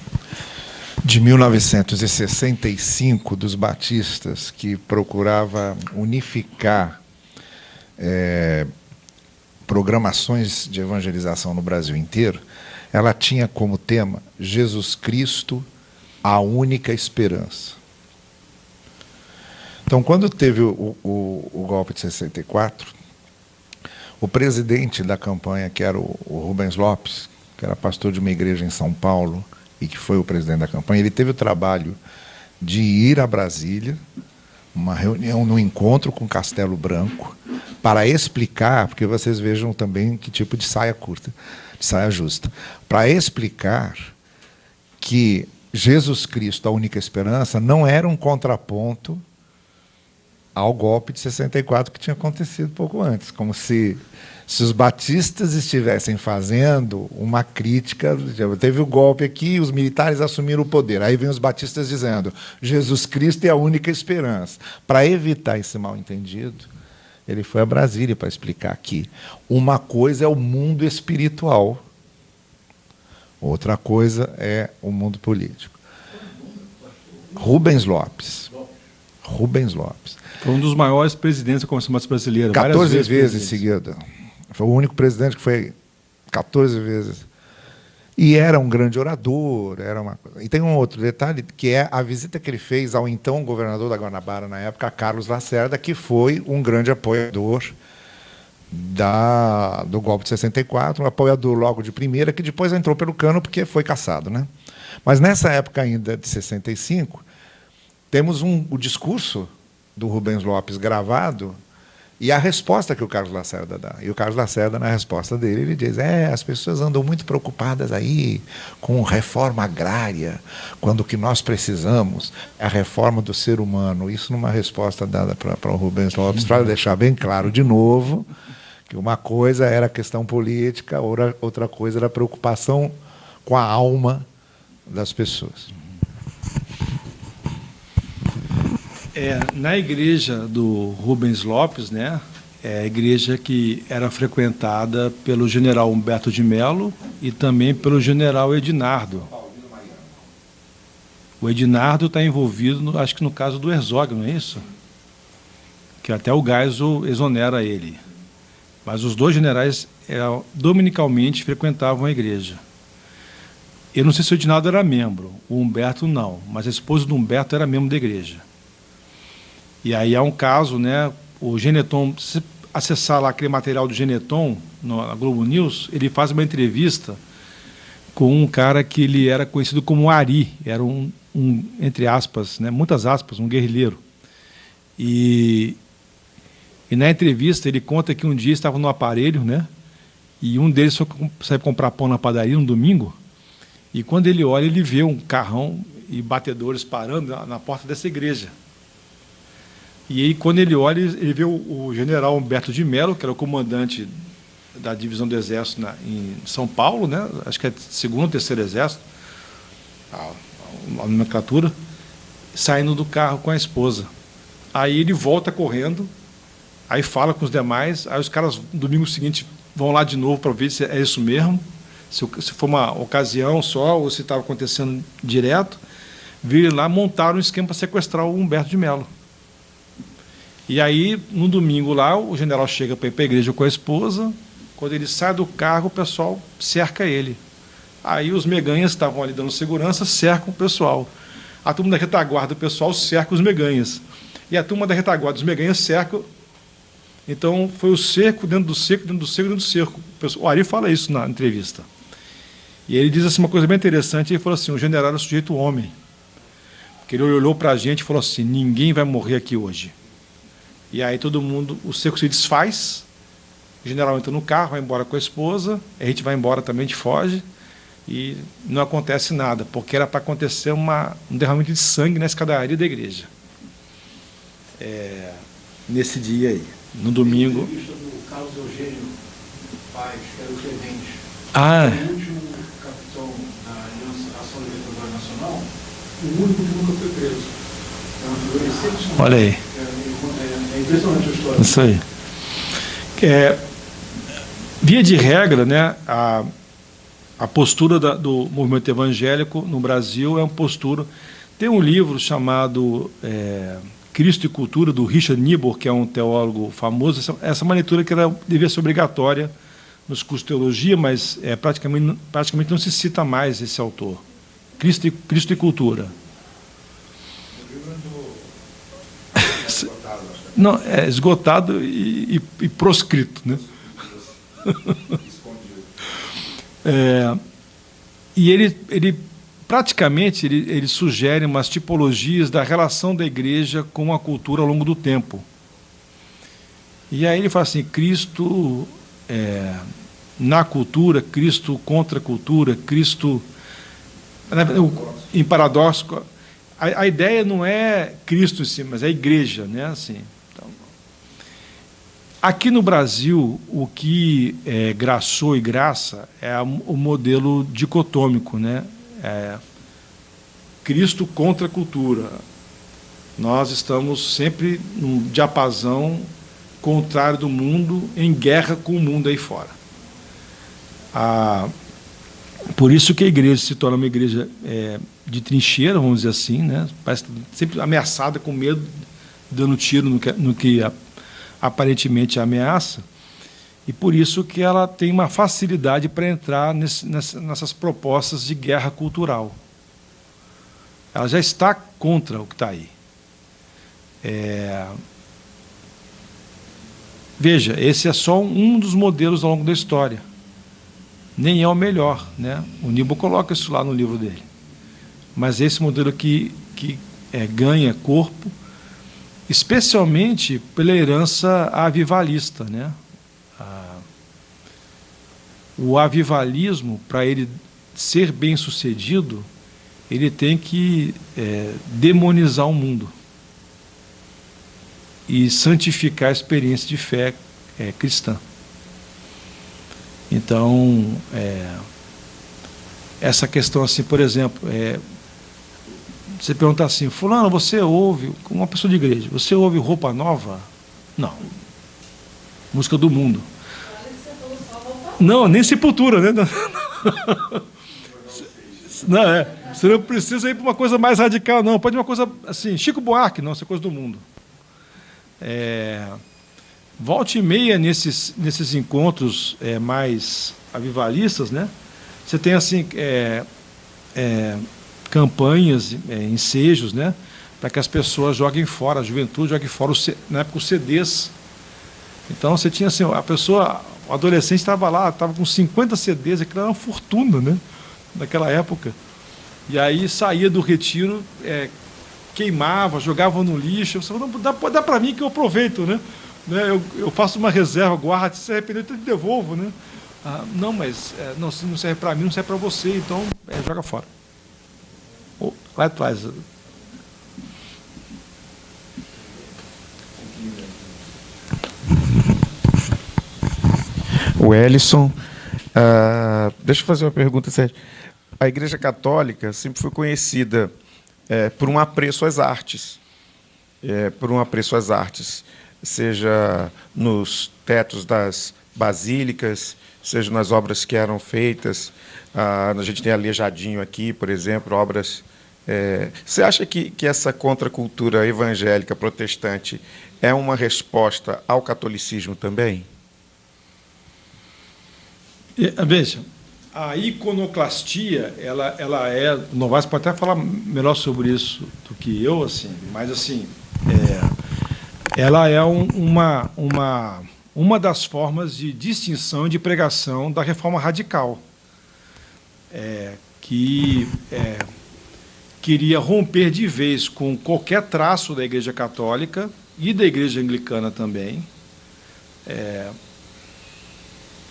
B: de 1965 dos batistas, que procurava unificar programações de evangelização no Brasil inteiro, ela tinha como tema Jesus Cristo, a única esperança. Então, quando teve o golpe de 64, o presidente da campanha, que era o Rubens Lopes, que era pastor de uma igreja em São Paulo, e que foi o presidente da campanha, ele teve o trabalho de ir a Brasília, uma reunião, no encontro com Castelo Branco, para explicar, porque vocês vejam também que tipo de saia curta, de saia justa, para explicar que Jesus Cristo, a única esperança, não era um contraponto ao golpe de 64 que tinha acontecido pouco antes, como se os batistas estivessem fazendo uma crítica. Teve o golpe aqui, os militares assumiram o poder, aí vem os batistas dizendo Jesus Cristo é a única esperança. Para evitar esse mal-entendido, ele foi a Brasília para explicar que uma coisa é o mundo espiritual, outra coisa é o mundo político. Rubens Lopes.
A: Foi um dos maiores presidentes da Convenção Batista Brasileira.
B: 14 vezes seguida. Foi o único presidente que foi 14 vezes. E era um grande orador. E tem um outro detalhe, que é a visita que ele fez ao então governador da Guanabara, na época, Carlos Lacerda, que foi um grande apoiador do golpe de 64, um apoiador logo de primeira, que depois entrou pelo cano porque foi cassado, né? Mas nessa época ainda de 65, temos o discurso do Rubens Lopes gravado e a resposta que o Carlos Lacerda dá. E o Carlos Lacerda, na resposta dele, ele diz: as pessoas andam muito preocupadas aí com reforma agrária, quando o que nós precisamos é a reforma do ser humano. Isso numa resposta dada para o Rubens Lopes, para deixar bem claro de novo que uma coisa era a questão política, outra coisa era a preocupação com a alma das pessoas.
A: Na igreja do Rubens Lopes, né, é a igreja que era frequentada pelo general Humberto de Mello e também pelo general Edinardo. O Edinardo está envolvido, acho que no caso do Herzog, não é isso? Que até o Geisel exonera ele. Mas os dois generais dominicalmente frequentavam a igreja. Eu não sei se o Edinardo era membro, o Humberto não, mas a esposa do Humberto era membro da igreja. E aí há um caso, né, o Geneton, se você acessar lá aquele material do Geneton, na Globo News, ele faz uma entrevista com um cara que ele era conhecido como Ari, era entre aspas, né, muitas aspas, um guerrilheiro. E na entrevista ele conta que um dia estava no aparelho, né, e um deles saiu comprar pão na padaria no domingo, e quando ele olha, ele vê um carrão e batedores parando na porta dessa igreja. E aí, quando ele olha, ele vê o general Humberto de Mello, que era o comandante da divisão do Exército em São Paulo, né? Acho que é 2º ou 3º Exército, a nomenclatura, saindo do carro com a esposa. Aí ele volta correndo, aí fala com os demais, aí os caras, no domingo seguinte, vão lá de novo para ver se é isso mesmo, se foi uma ocasião só ou se estava acontecendo direto. Viram lá, montaram um esquema para sequestrar o Humberto de Mello. E aí, no domingo lá, o general chega para ir para a igreja com a esposa. Quando ele sai do carro, o pessoal cerca ele. Aí os meganhas estavam ali dando segurança, cercam o pessoal. A turma da retaguarda do pessoal cerca os meganhas. E a turma da retaguarda dos meganhas cerca. Então, foi o cerco dentro do cerco, dentro do cerco, dentro do cerco. O Ari fala isso na entrevista. E ele diz assim, uma coisa bem interessante, ele falou assim, o general era sujeito homem. Porque ele olhou para a gente e falou assim, ninguém vai morrer aqui hoje. E aí todo mundo, o cerco se desfaz, o general entra no carro, vai embora com a esposa, a gente vai embora também, a gente foge, e não acontece nada, porque era para acontecer um derramamento de sangue na escadaria da igreja. Nesse dia aí, no domingo.
D: Entrevista do Carlos Eugênio Paes, que era o tenente. O último capitão da Aliança Ação Libertadora Nacional, o único que nunca foi preso. É uma figura excepcional.
A: Olha aí.
D: É impressionante a história.
A: Isso aí. Via de regra, né, a postura do movimento evangélico no Brasil é uma postura... Tem um livro chamado Cristo e Cultura, do Richard Niebuhr, que é um teólogo famoso. Essa é uma leitura que devia ser obrigatória nos cursos de teologia, mas praticamente não se cita mais esse autor. Cristo e Cultura. Não, é esgotado e proscrito, né? E ele praticamente ele sugere umas tipologias da relação da igreja com a cultura ao longo do tempo. E aí ele fala assim, Cristo na cultura, Cristo contra a cultura, Cristo em paradoxo. A ideia não é Cristo em si, mas é a igreja, né? Assim, então, aqui no Brasil, o que graçou e graça é o modelo dicotômico, né? Cristo contra a cultura. Nós estamos sempre num diapasão contrário do mundo, em guerra com o mundo aí fora. Por isso que a igreja se torna uma igreja de trincheira, vamos dizer assim, né? Parece sempre ameaçada, com medo, dando tiro no que aparentemente ameaça, e por isso que ela tem uma facilidade para entrar nessas propostas de guerra cultural. Ela já está contra o que está aí. Veja, esse é só um dos modelos ao longo da história. Nem é o melhor, né? O Niebuhr coloca isso lá no livro dele. Mas esse modelo que ganha corpo, especialmente pela herança avivalista, né? O avivalismo, para ele ser bem-sucedido, ele tem que demonizar o mundo e santificar a experiência de fé cristã. Então, essa questão, assim, por exemplo, você perguntar assim, fulano, você ouve, uma pessoa de igreja, você ouve Roupa Nova? Não. Música do mundo. Não, nem Sepultura, né? Não, você não precisa ir para uma coisa mais radical, não. Pode ir uma coisa assim, Chico Buarque, não, isso é coisa do mundo. Volta e meia nesses encontros mais avivalistas, né? Você tem assim campanhas, ensejos, né? Para que as pessoas joguem fora, a juventude jogue fora, na época, os CDs. Então você tinha assim, a pessoa, o adolescente estava lá, estava com 50 CDs, aquilo era uma fortuna, né? Naquela época. E aí saía do retiro, queimava, jogava no lixo. Eu falava, dá para mim que eu aproveito, né? Eu faço uma reserva, guardo, se arrepender, eu te devolvo, né? Não, mas se não serve para mim, não serve para você, então joga fora. Lá atrás.
E: O Ellison, deixa eu fazer uma pergunta, Sérgio. A Igreja Católica sempre foi conhecida por um apreço às artes, seja nos tetos das basílicas, seja nas obras que eram feitas. A gente tem Aleijadinho aqui, por exemplo, obras... Você acha que essa contracultura evangélica protestante é uma resposta ao catolicismo também?
A: Veja, a iconoclastia, ela é... O Novaes pode até falar melhor sobre isso do que eu, assim, mas assim, ela é uma das formas de distinção e de pregação da reforma radical, que queria romper de vez com qualquer traço da Igreja Católica e da Igreja Anglicana também.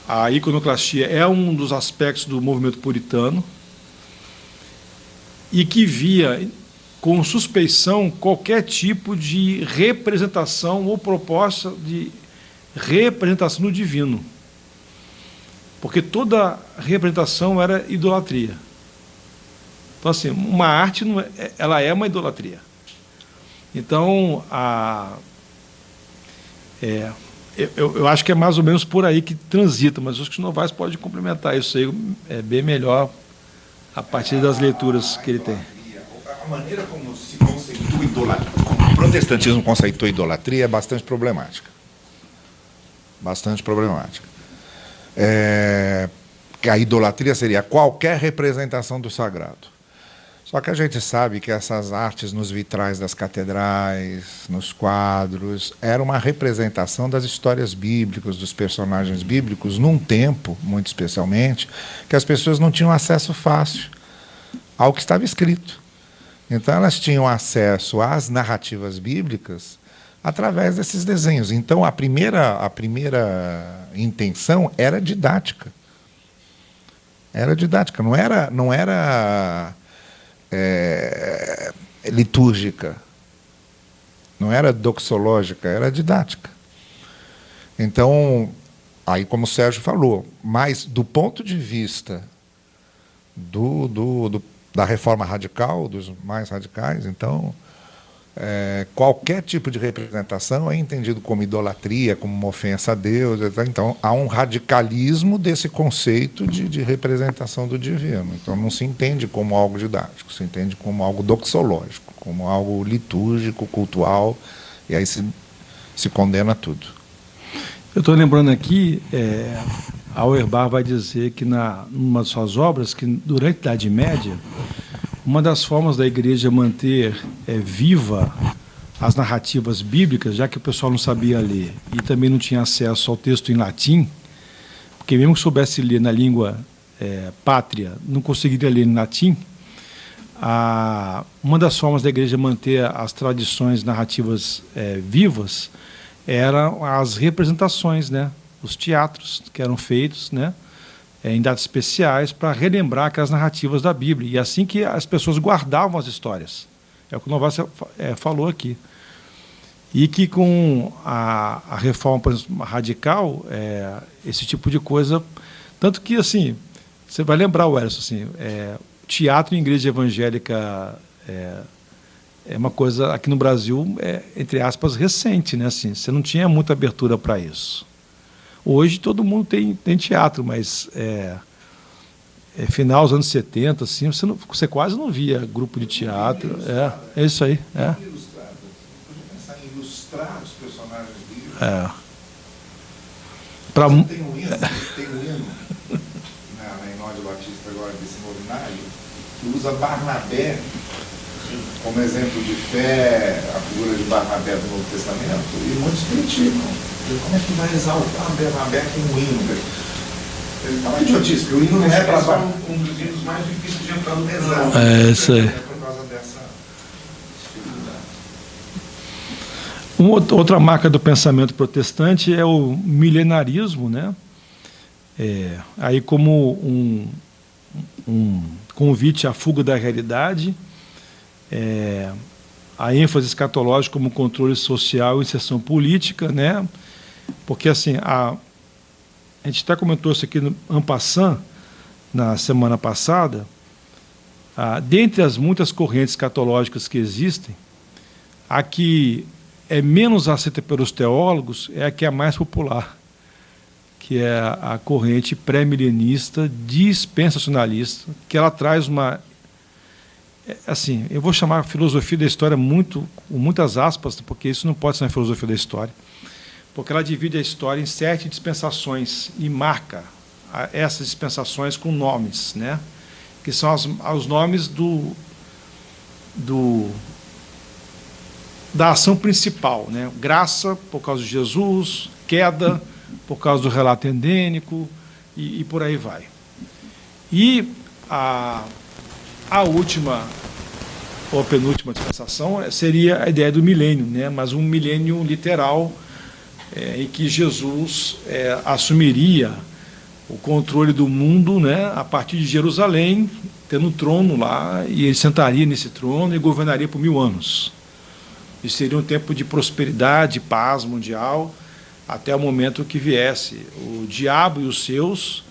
A: A iconoclastia é um dos aspectos do movimento puritano e que via com suspeição qualquer tipo de representação ou proposta de representação do divino. Porque toda representação era idolatria. Então, assim, uma arte, ela é uma idolatria. Então, eu acho que é mais ou menos por aí que transita, mas acho que o Novaes pode complementar isso aí bem melhor a partir das leituras que ele tem.
B: A maneira como se conceitua idolatria, como o protestantismo conceitua idolatria, é bastante problemática. Bastante problemática. Que a idolatria seria qualquer representação do sagrado. Só que a gente sabe que essas artes nos vitrais das catedrais, nos quadros, era uma representação das histórias bíblicas, dos personagens bíblicos, num tempo, muito especialmente, que as pessoas não tinham acesso fácil ao que estava escrito. Então, elas tinham acesso às narrativas bíblicas através desses desenhos. Então, a primeira intenção era didática. Era didática, não era litúrgica, não era doxológica, era didática. Então, aí como o Sérgio falou, mas do ponto de vista da reforma radical, dos mais radicais, então, qualquer tipo de representação é entendido como idolatria, como uma ofensa a Deus. Então, há um radicalismo desse conceito de representação do divino. Então, não se entende como algo didático, se entende como algo doxológico, como algo litúrgico, cultual, e aí se condena tudo.
A: Eu estou lembrando aqui, Auerbach vai dizer que, numa de suas obras, que durante a Idade Média, uma das formas da igreja manter viva as narrativas bíblicas, já que o pessoal não sabia ler e também não tinha acesso ao texto em latim, porque mesmo que soubesse ler na língua pátria, não conseguiria ler em latim, uma das formas da igreja manter as tradições narrativas vivas eram as representações, né? Os teatros que eram feitos, né? Em datas especiais para relembrar aquelas narrativas da Bíblia. E assim que as pessoas guardavam as histórias. É o que o Novaes falou aqui. E que com a reforma, por exemplo, radical, esse tipo de coisa... Tanto que, assim, você vai lembrar, Wellington, assim, teatro em igreja evangélica é uma coisa, aqui no Brasil, entre aspas, recente, né? Assim, você não tinha muita abertura para isso. Hoje todo mundo tem teatro, mas final dos anos 70, assim, você quase não via grupo de teatro. É isso aí.
B: Ilustrar. Você pode pensar em ilustrar os personagens bíblicos. Tem um hino na Inódio Batista agora, desse novenário, que usa Barnabé como exemplo de fé, a figura de Barnabé do Novo Testamento, e muitos criticam. Como é que vai exaltar Barnabé com um hino? É uma idiotice, porque o hino não é para
D: um dos hinos mais difíceis de entrar no pesado.
A: É isso aí.
B: É por causa dessa dificuldade.
A: Outra marca do pensamento protestante é o milenarismo, né? Aí como um convite à fuga da realidade, a ênfase escatológica como controle social e inserção política, né? Porque assim, a gente até comentou isso aqui no en passant, na semana passada, dentre as muitas correntes escatológicas que existem, a que é menos aceita pelos teólogos é a que é a mais popular, que é a corrente pré-milenista dispensacionalista, que ela traz uma... Assim, eu vou chamar a filosofia da história com muitas aspas, porque isso não pode ser uma filosofia da história, porque ela divide a história em 7 dispensações e marca essas dispensações com nomes, né? Que são os nomes da ação principal, né? Graça, por causa de Jesus, queda, por causa do relato endênico, e por aí vai. E a última, ou a penúltima dispensação seria a ideia do milênio, né? Mas um milênio literal, em que Jesus assumiria o controle do mundo, né, a partir de Jerusalém, tendo um trono lá, e ele sentaria nesse trono e governaria por 1000 anos. Isso seria um tempo de prosperidade, paz mundial, até o momento que viesse o diabo e os seus,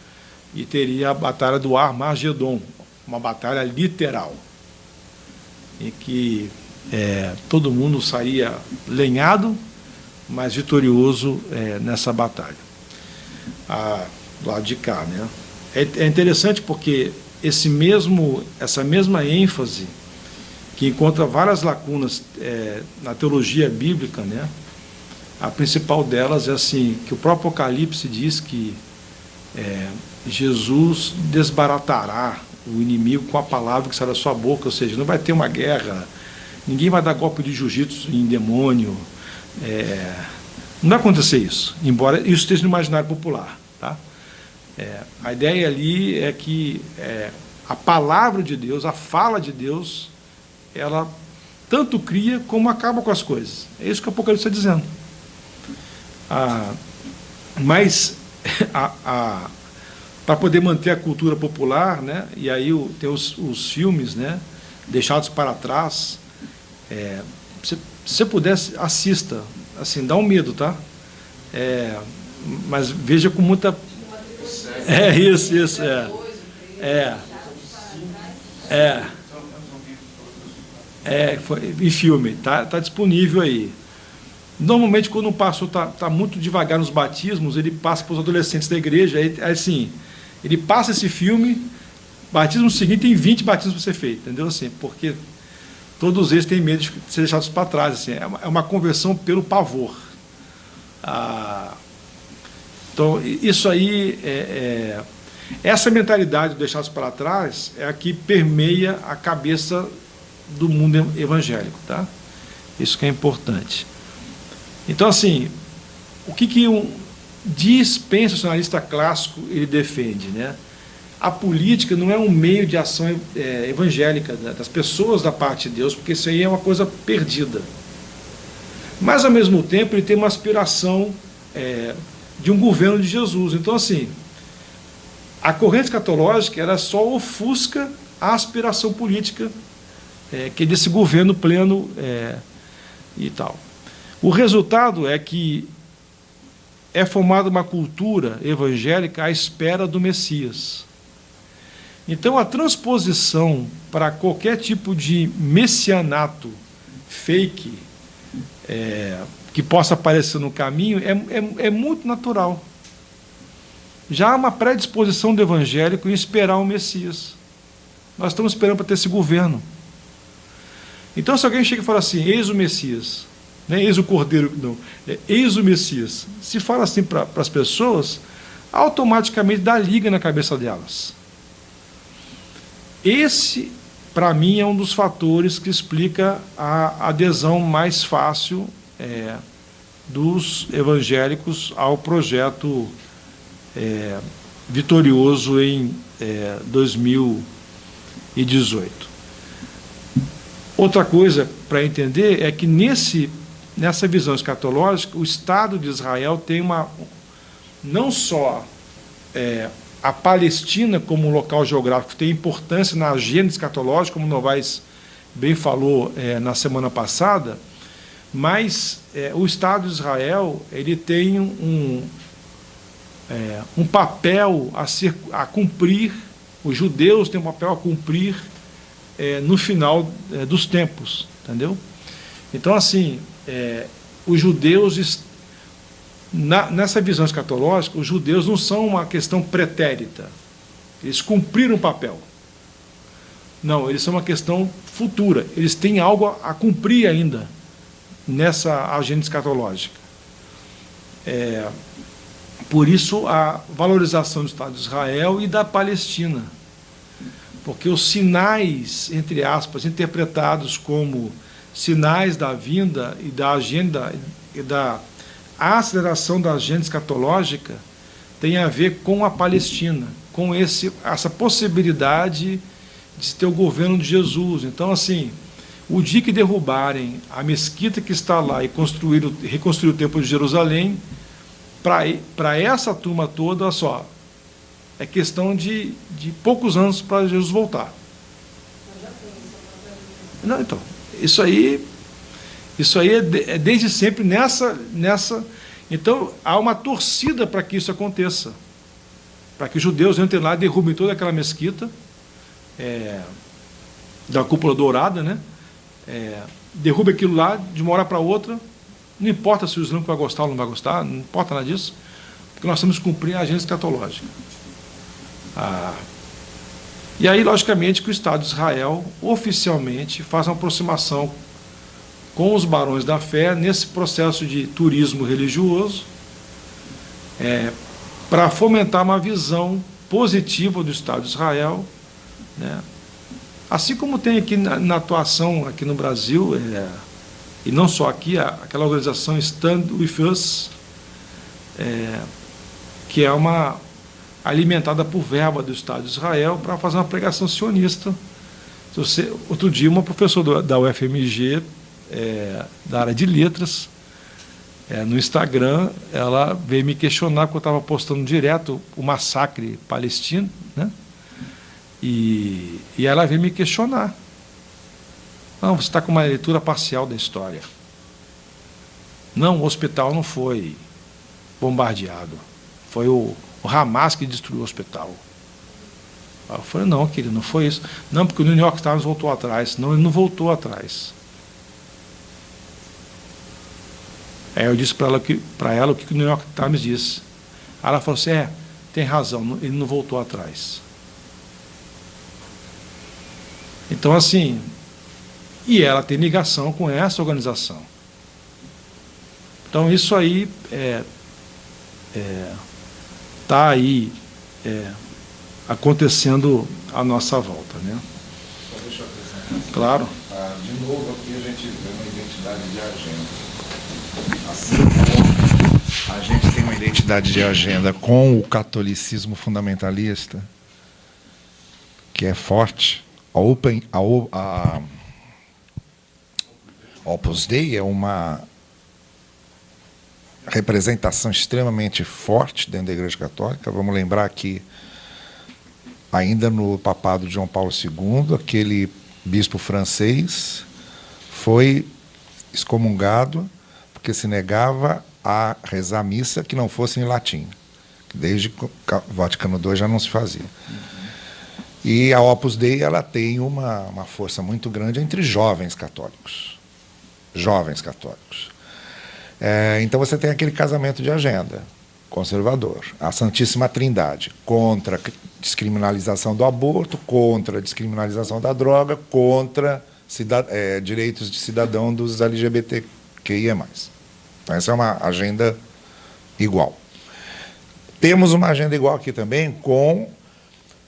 A: e teria a batalha do Armagedon, uma batalha literal, em que todo mundo sairia lenhado, mas vitorioso nessa batalha. Do lado de cá, né? É interessante porque essa mesma ênfase, que encontra várias lacunas na teologia bíblica, né? A principal delas é assim, que o próprio Apocalipse diz que Jesus desbaratará o inimigo com a palavra que sai da sua boca, ou seja, não vai ter uma guerra, ninguém vai dar golpe de jiu-jitsu em demônio, não vai acontecer isso, embora isso esteja no imaginário popular, tá? A ideia ali é que a palavra de Deus, a fala de Deus, ela tanto cria como acaba com as coisas. É isso que o Apocalipse está dizendo. Mas, para poder manter a cultura popular, né, e aí tem os filmes, né, deixados para trás, se você puder, assista. Assim, dá um medo, tá? Mas veja com muita... Isso. Foi em filme, tá disponível aí. Normalmente, quando o pastor tá muito devagar nos batismos, ele passa para os adolescentes da igreja, aí assim, ele passa esse filme, batismo seguinte tem 20 batismos para ser feito, entendeu? Assim, porque todos eles têm medo de ser deixados para trás. Assim, é uma conversão pelo pavor. Então, isso aí, essa mentalidade de deixados para trás é a que permeia a cabeça do mundo evangélico, tá? Isso que é importante. Então, assim, o que um dispensacionalista clássico ele defende, né? A política não é um meio de ação evangélica, né, das pessoas da parte de Deus, porque isso aí é uma coisa perdida. Mas, ao mesmo tempo, ele tem uma aspiração de um governo de Jesus. Então, assim, a corrente escatológica era só ofusca a aspiração política que é desse governo pleno e tal. O resultado é que é formada uma cultura evangélica à espera do Messias. Então, a transposição para qualquer tipo de messianato fake que possa aparecer no caminho é muito natural. Já há uma predisposição do evangélico em esperar o Messias. Nós estamos esperando para ter esse governo. Então, se alguém chega e fala assim, eis o Messias, não é eis o Cordeiro, não, eis o Messias. Se fala assim para as pessoas, automaticamente dá liga na cabeça delas. Esse, para mim, é um dos fatores que explica a adesão mais fácil dos evangélicos ao projeto vitorioso em 2018. Outra coisa para entender é que nessa visão escatológica, o Estado de Israel tem não só a Palestina como local geográfico tem importância na agenda escatológica, como Novaes bem falou na semana passada, mas o Estado de Israel ele tem um papel a cumprir, os judeus têm um papel a cumprir no final dos tempos, entendeu? Então, assim, os judeus, nessa visão escatológica, os judeus não são uma questão pretérita, eles cumpriram o papel. Não, eles são uma questão futura, eles têm algo a cumprir ainda nessa agenda escatológica. Por isso, a valorização do Estado de Israel e da Palestina. Porque os sinais, entre aspas, interpretados como sinais da vinda e da agenda, e da aceleração da agenda escatológica, tem a ver com a Palestina, com essa possibilidade de ter o governo de Jesus. Então, assim, o dia que derrubarem a mesquita que está lá e reconstruir o Templo de Jerusalém, para essa turma toda, olha só, é questão de poucos anos para Jesus voltar. Não, então, isso aí é desde sempre nessa. Então, há uma torcida para que isso aconteça, para que os judeus entrem lá e derrubem toda aquela mesquita da cúpula dourada, né? Derrubem aquilo lá de uma hora para outra. Não importa se o islâmico vai gostar ou não vai gostar, não importa nada disso, porque nós temos que cumprir a agenda escatológica. E aí, logicamente, que o Estado de Israel oficialmente faz uma aproximação com os barões da fé nesse processo de turismo religioso, para fomentar uma visão positiva do Estado de Israel, né? Assim como tem aqui na atuação aqui no Brasil, e não só aqui, aquela organização Stand With Us, que é alimentada por verba do Estado de Israel para fazer uma pregação sionista. Outro dia, uma professora da UFMG, da área de letras, no Instagram, ela veio me questionar, porque eu estava postando direto o massacre palestino, né? E ela veio me questionar. Não, você está com uma leitura parcial da história. Não, o hospital não foi bombardeado. Foi o Hamas que destruiu o hospital. Eu falei, não, querido, não foi isso. Não, porque o New York Times voltou atrás. Não, ele não voltou atrás. Aí eu disse para ela o que o New York Times disse. Aí ela falou assim, tem razão, ele não voltou atrás. Então, assim, e ela tem ligação com essa organização. Então, isso aí está aí acontecendo à nossa volta, né?
B: Só deixa eu acrescentar.
A: Claro.
B: De novo, aqui a gente vê uma identidade de agenda. Assim como a gente tem uma identidade de agenda com o catolicismo fundamentalista, que é forte, a Opus Dei é uma representação extremamente forte dentro da Igreja Católica. Vamos lembrar que, ainda no papado de João Paulo II, aquele bispo francês foi excomungado porque se negava a rezar a missa que não fosse em latim. Desde o Vaticano II já não se fazia. E a Opus Dei ela tem uma força muito grande entre jovens católicos. jovens católicos. Então você tem aquele casamento de agenda conservador, a Santíssima Trindade, contra a descriminalização do aborto, contra a descriminalização da droga, contra direitos de cidadão dos LGBTQIA+. Então essa é uma agenda igual. Temos uma agenda igual aqui também com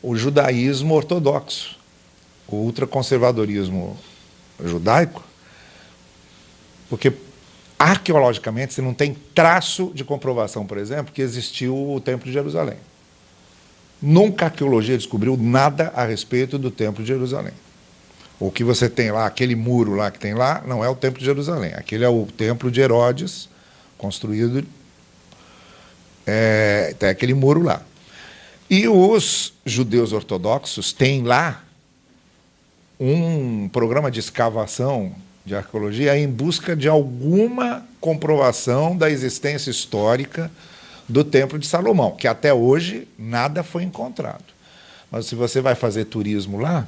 B: o judaísmo ortodoxo, o ultraconservadorismo judaico, porque arqueologicamente você não tem traço de comprovação, por exemplo, que existiu o Templo de Jerusalém. Nunca a arqueologia descobriu nada a respeito do Templo de Jerusalém. O que você tem lá, aquele muro lá que tem lá, não é o Templo de Jerusalém. Aquele é o Templo de Herodes, construído, tem aquele muro lá. E os judeus ortodoxos têm lá um programa de escavação de arqueologia em busca de alguma comprovação da existência histórica do Templo de Salomão, que até hoje nada foi encontrado. Mas se você vai fazer turismo lá,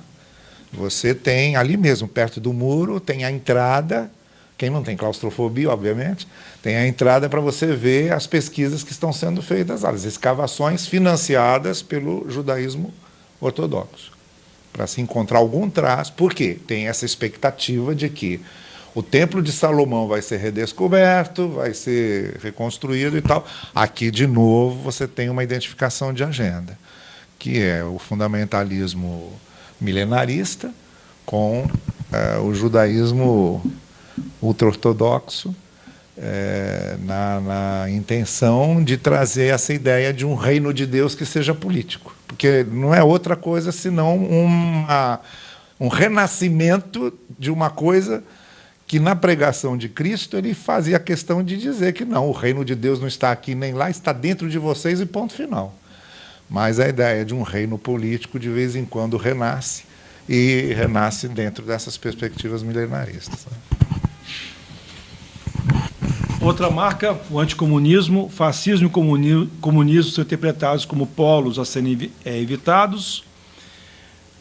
B: você tem ali mesmo, perto do muro, tem a entrada, quem não tem claustrofobia, obviamente, tem a entrada para você ver as pesquisas que estão sendo feitas, as escavações financiadas pelo judaísmo ortodoxo, para se encontrar algum traço. Por quê? Tem essa expectativa de que o Templo de Salomão vai ser redescoberto, vai ser reconstruído e tal. Aqui, de novo, você tem uma identificação de agenda, que é o fundamentalismo milenarista com o judaísmo ultra-ortodoxo, na intenção de trazer essa ideia de um reino de Deus que seja político. Porque não é outra coisa senão um renascimento de uma coisa que, na pregação de Cristo, ele fazia questão de dizer que não, o reino de Deus não está aqui nem lá, está dentro de vocês e ponto final. Mas a ideia de um reino político, de vez em quando, renasce, e renasce dentro dessas perspectivas milenaristas.
A: Outra marca, o anticomunismo, fascismo e comunismo são interpretados como polos a serem evitados.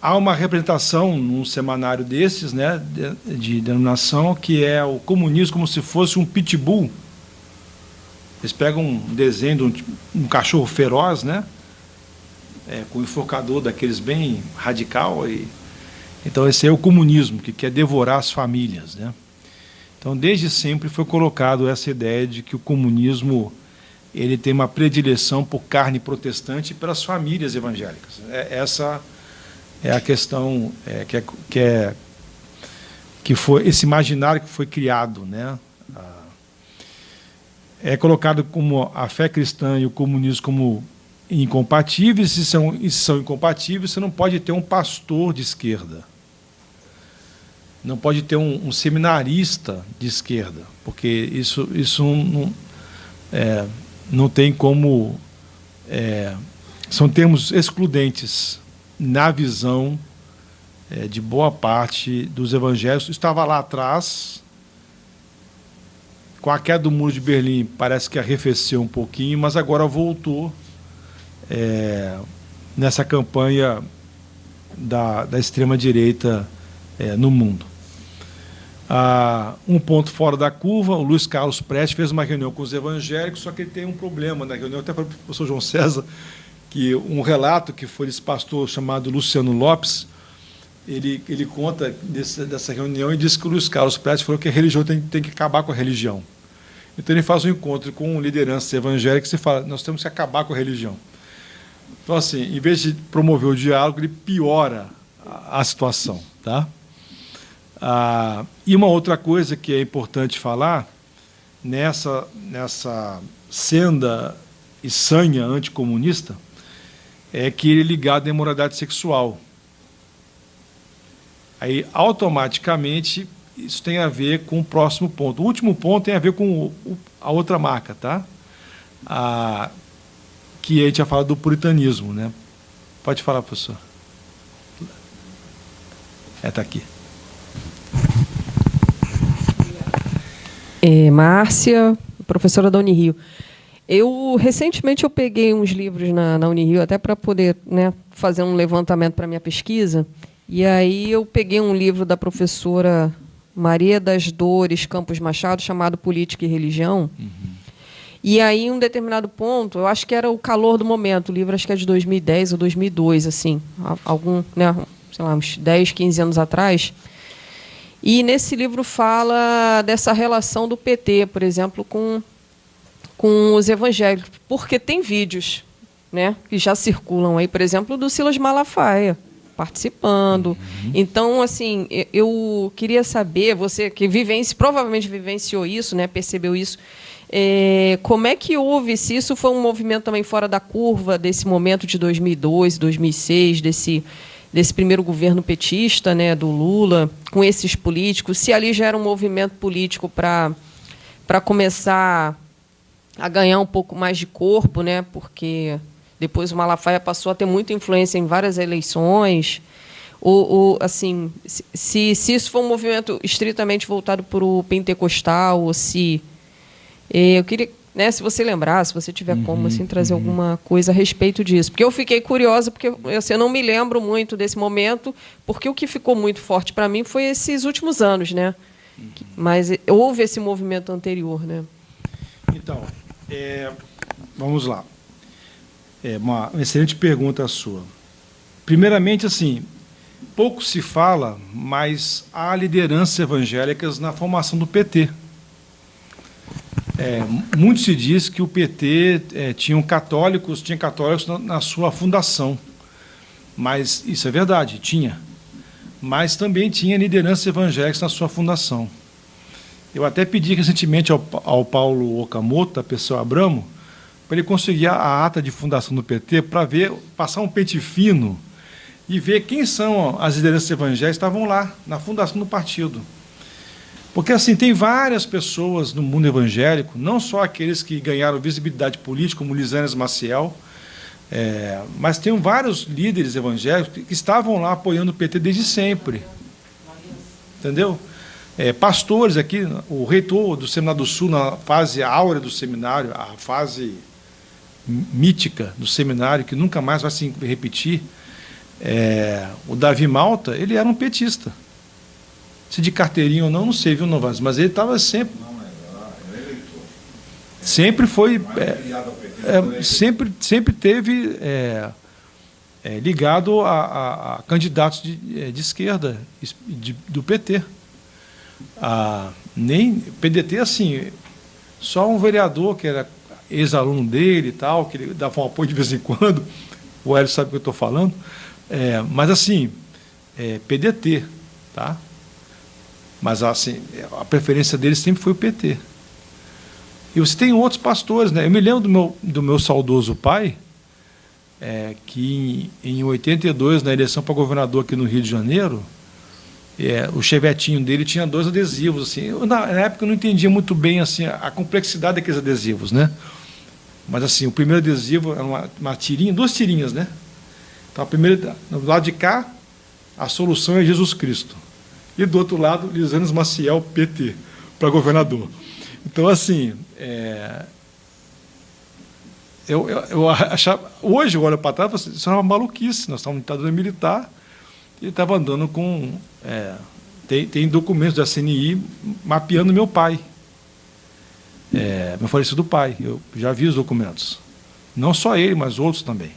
A: Há uma representação num semanário desses, né, de denominação, que é o comunismo como se fosse um pitbull. Eles pegam um desenho de um cachorro feroz, né, com um enforcador daqueles bem radical. Então esse é o comunismo, que quer devorar as famílias, né? Então, desde sempre foi colocado essa ideia de que o comunismo ele tem uma predileção por carne protestante e pelas famílias evangélicas. Essa é a questão que foi esse imaginário que foi criado, né? É colocado como a fé cristã e o comunismo como incompatíveis. Se são incompatíveis, você não pode ter um pastor de esquerda. Não pode ter um seminarista de esquerda, porque isso não tem como... são termos excludentes na visão de boa parte dos evangélicos. Estava lá atrás, com a queda do Muro de Berlim, parece que arrefeceu um pouquinho, mas agora voltou nessa campanha da extrema-direita no mundo. Um ponto fora da curva, o Luiz Carlos Prestes fez uma reunião com os evangélicos, só que ele tem um problema na reunião, até para o professor João César, que um relato que foi desse pastor chamado Luciano Lopes, ele conta dessa reunião e diz que o Luiz Carlos Prestes falou que a religião tem que acabar com a religião. Então ele faz um encontro com lideranças evangélicas e fala, nós temos que acabar com a religião. Então, assim, em vez de promover o diálogo, ele piora a situação, tá? E uma outra coisa que é importante falar, nessa senda e sanha anticomunista, é que ele é ligado à imoralidade sexual. Aí, automaticamente, isso tem a ver com o próximo ponto. O último ponto tem a ver com a outra marca, tá? Que a gente já fala do puritanismo, né? Pode falar, professor. Está aqui.
F: Márcia, professora da Unirio. Recentemente eu peguei uns livros na Unirio até para poder, né, fazer um levantamento para minha pesquisa, e aí eu peguei um livro da professora Maria das Dores Campos Machado, chamado Política e Religião. E aí, em um determinado ponto, eu acho que era o calor do momento, o livro acho que é de 2010 ou 2002, assim, algum, né, sei lá, uns 10, 15 anos atrás. E nesse livro fala dessa relação do PT, por exemplo, com os evangélicos, porque tem vídeos, né, que já circulam aí, por exemplo, do Silas Malafaia participando. Então, assim, eu queria saber, você que provavelmente vivenciou isso, né, percebeu isso, como é que houve, se isso foi um movimento também fora da curva desse momento de 2002, 2006, desse primeiro governo petista, né, do Lula, com esses políticos, se ali já era um movimento político para começar a ganhar um pouco mais de corpo, né, porque depois o Malafaia passou a ter muita influência em várias eleições, ou assim, se isso foi um movimento estritamente voltado para o pentecostal, ou se... eu queria, né, se você lembrar, se você tiver como assim, trazer alguma coisa a respeito disso. Porque eu fiquei curiosa, porque eu não me lembro muito desse momento, porque o que ficou muito forte para mim foi esses últimos anos, né? Mas houve esse movimento anterior, né?
A: Então, vamos lá. Uma excelente pergunta a sua. Primeiramente, assim, pouco se fala, mas há lideranças evangélicas na formação do PT. Muito se diz que o PT tinha católicos na sua fundação. Mas isso é verdade, tinha. Mas também tinha lideranças evangélicas na sua fundação. Eu até pedi recentemente ao Paulo Okamoto, da Pessoa Abramo, para ele conseguir a ata de fundação do PT para passar um pente fino e ver quem são as lideranças evangélicas que estavam lá, na fundação do partido. Porque, assim, tem várias pessoas no mundo evangélico, não só aqueles que ganharam visibilidade política, como Lisânias Maciel, mas tem vários líderes evangélicos que estavam lá apoiando o PT desde sempre. Entendeu? Pastores aqui, o reitor do Seminário do Sul, na fase áurea do seminário, a fase mítica do seminário, que nunca mais vai se repetir, o Davi Malta, ele era um petista. Se de carteirinha ou não, não sei, viu, Novaes? Mas ele estava sempre... Sempre foi... sempre teve ligado a candidatos de esquerda, do PT. Nem PDT, assim, só um vereador que era ex-aluno dele e tal, que ele dava um apoio de vez em quando, o Hélio sabe o que eu estou falando, mas assim, PDT, tá? Mas assim, a preferência dele sempre foi o PT. E você tem outros pastores, né? Eu me lembro do meu saudoso pai, que em 82, na eleição para governador aqui no Rio de Janeiro, o chevetinho dele tinha 2 adesivos. Assim. Na época eu não entendia muito bem assim, a complexidade daqueles adesivos, né? Mas assim, o primeiro adesivo era uma tirinha, 2 tirinhas, né? Então, do lado de cá, a solução é Jesus Cristo. E do outro lado, Lisânias Maciel, PT, para governador. Então, assim, eu achava, hoje eu olho para trás e falo assim, isso era uma maluquice, nós estávamos em ditadura militar, e estava andando com... tem documentos da CNI mapeando meu pai, meu falecido pai, eu já vi os documentos. Não só ele, mas outros também.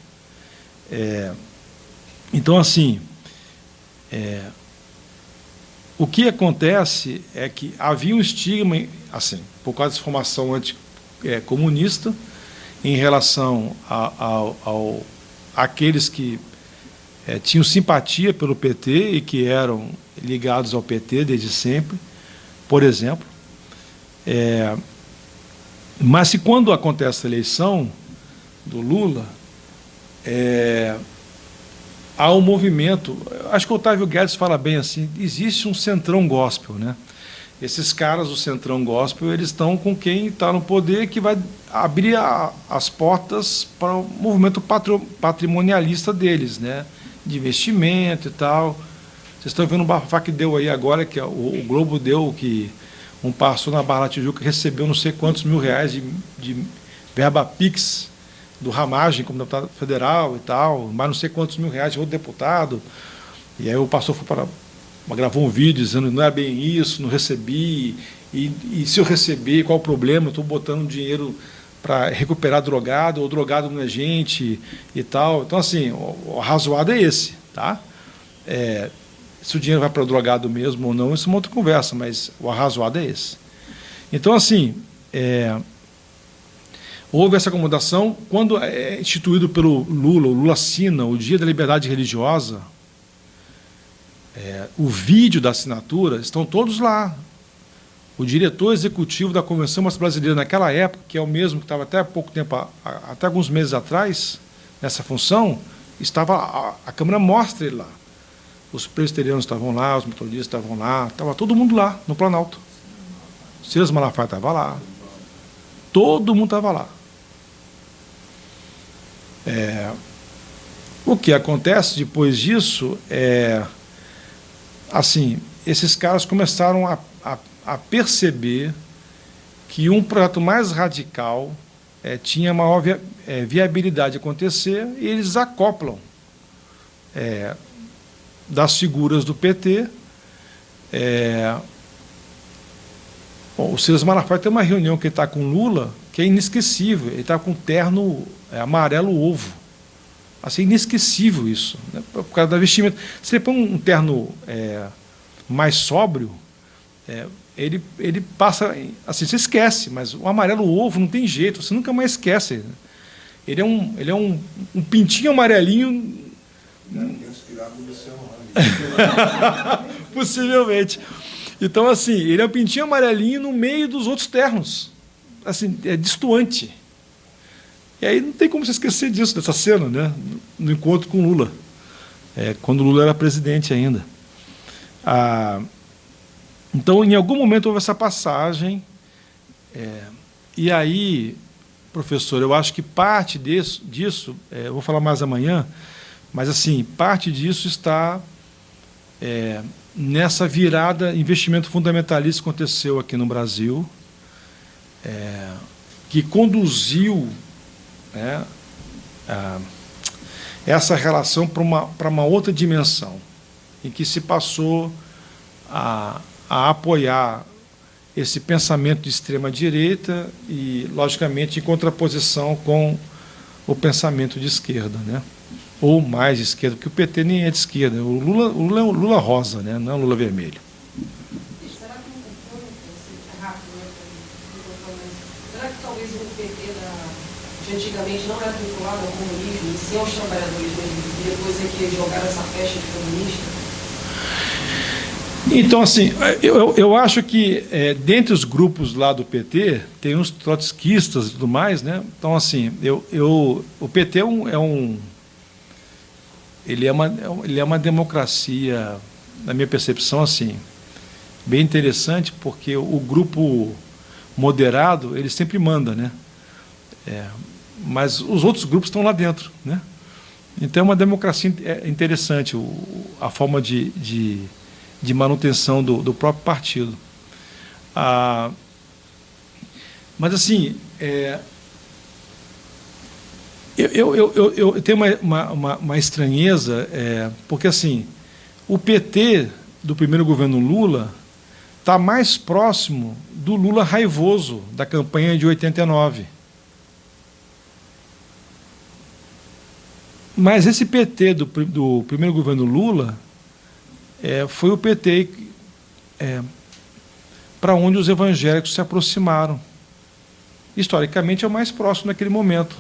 A: Então, assim, o que acontece é que havia um estigma, assim, por causa dessa formação anticomunista, em relação àqueles que tinham simpatia pelo PT e que eram ligados ao PT desde sempre, por exemplo. Mas se quando acontece a eleição do Lula, há um movimento, acho que o Otávio Guedes fala bem assim, existe um centrão gospel, né? Esses caras do centrão gospel, eles estão com quem está no poder, que vai abrir as portas para o movimento patrimonialista deles, né? De investimento e tal. Vocês estão vendo o bafafá que deu aí agora, que o Globo deu, que um pastor na Barra da Tijuca recebeu não sei quantos mil reais de verba Pix do Ramagem como deputado federal e tal, mas não sei quantos mil reais de outro deputado. E aí o pastor foi para gravou um vídeo dizendo não é bem isso, não recebi, e se eu receber, qual o problema? Eu estou botando dinheiro para recuperar drogado, ou drogado não é gente e tal. Então, assim, o razoado é esse, tá? Se o dinheiro vai para o drogado mesmo ou não, isso é uma outra conversa, mas o arrazoado é esse. Então, assim, houve essa acomodação. Quando é instituído pelo Lula, o Lula assina o Dia da Liberdade Religiosa, o vídeo da assinatura, estão todos lá. O diretor executivo da Convenção Brasileira, naquela época, que é o mesmo que estava até há pouco tempo, até alguns meses atrás, nessa função, estava, a Câmara mostra ele lá. Os presbiterianos estavam lá, os metodistas estavam lá, estava todo mundo lá, no Planalto. Silas Malafaia estava lá. Todo mundo estava lá. O que acontece depois disso assim, esses caras começaram a perceber que um projeto mais radical tinha maior viabilidade de acontecer, e eles acoplam das figuras do PT. O Silas Malafaia tem uma reunião que ele está com Lula, que é inesquecível. Ele está com um terno amarelo ovo. Assim, inesquecível isso, né, por causa da vestimenta. Se ele põe um terno mais sóbrio, ele passa, assim, você esquece, mas o amarelo ovo não tem jeito, você nunca mais esquece. Ele é um pintinho amarelinho.
B: Inspirado no Luciano Hang.
A: Possivelmente. Então, assim, ele é um pintinho amarelinho no meio dos outros ternos. Assim, é destoante. E aí não tem como você esquecer disso, dessa cena, né? No encontro com Lula. Quando Lula era presidente ainda. Então, em algum momento houve essa passagem. E aí, professor, eu acho que parte disso, eu vou falar mais amanhã, mas assim, parte disso está nessa virada, investimento fundamentalista que aconteceu aqui no Brasil, que conduziu essa relação para uma outra dimensão, em que se passou a apoiar esse pensamento de extrema-direita e, logicamente, em contraposição com o pensamento de esquerda, né? Ou mais de esquerda, porque o PT nem é de esquerda. O Lula é o Lula rosa, né? Não é o Lula vermelho.
F: Será que não foi rápido, né? Será que talvez o PT de antigamente não era vinculado ao comunismo, e sim aos trabalhadores mesmo, e depois é que jogaram essa festa de comunista?
A: Então, assim, eu acho que dentre os grupos lá do PT tem uns trotskistas e tudo mais, né? Então, assim, o PT ele é uma democracia, na minha percepção, assim, bem interessante, porque o grupo moderado ele sempre manda, né? Mas os outros grupos estão lá dentro, né? Então é uma democracia interessante a forma de manutenção do próprio partido. Mas, assim, eu tenho uma estranheza, porque, assim, o PT do primeiro governo Lula está mais próximo do Lula raivoso da campanha de 89. Mas esse PT do primeiro governo Lula foi o PT para onde os evangélicos se aproximaram. Historicamente é o mais próximo naquele momento,